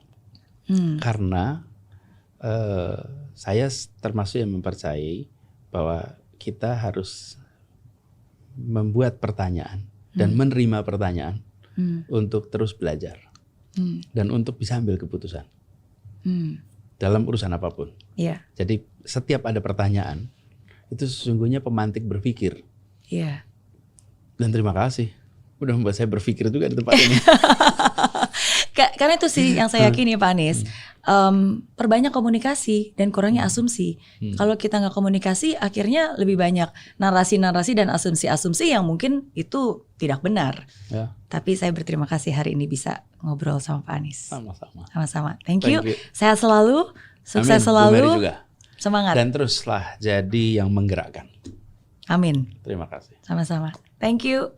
Karena saya termasuk yang mempercayai bahwa kita harus membuat pertanyaan dan menerima pertanyaan untuk terus belajar dan untuk bisa ambil keputusan dalam urusan apapun. Jadi setiap ada pertanyaan itu sesungguhnya pemantik berpikir. Dan terima kasih udah membuat saya berpikir juga di tempat ini. Karena itu sih yang saya yakini Pak Anies. Perbanyak komunikasi dan kurangnya asumsi. Kalau kita nggak komunikasi, akhirnya lebih banyak narasi-narasi dan asumsi-asumsi yang mungkin itu tidak benar. Tapi saya berterima kasih hari ini bisa ngobrol sama Pak Anies. Sama-sama. Thank you. Sehat selalu, sukses selalu, juga. Semangat. Dan teruslah jadi yang menggerakkan. Amin. Terima kasih. Sama-sama. Thank you.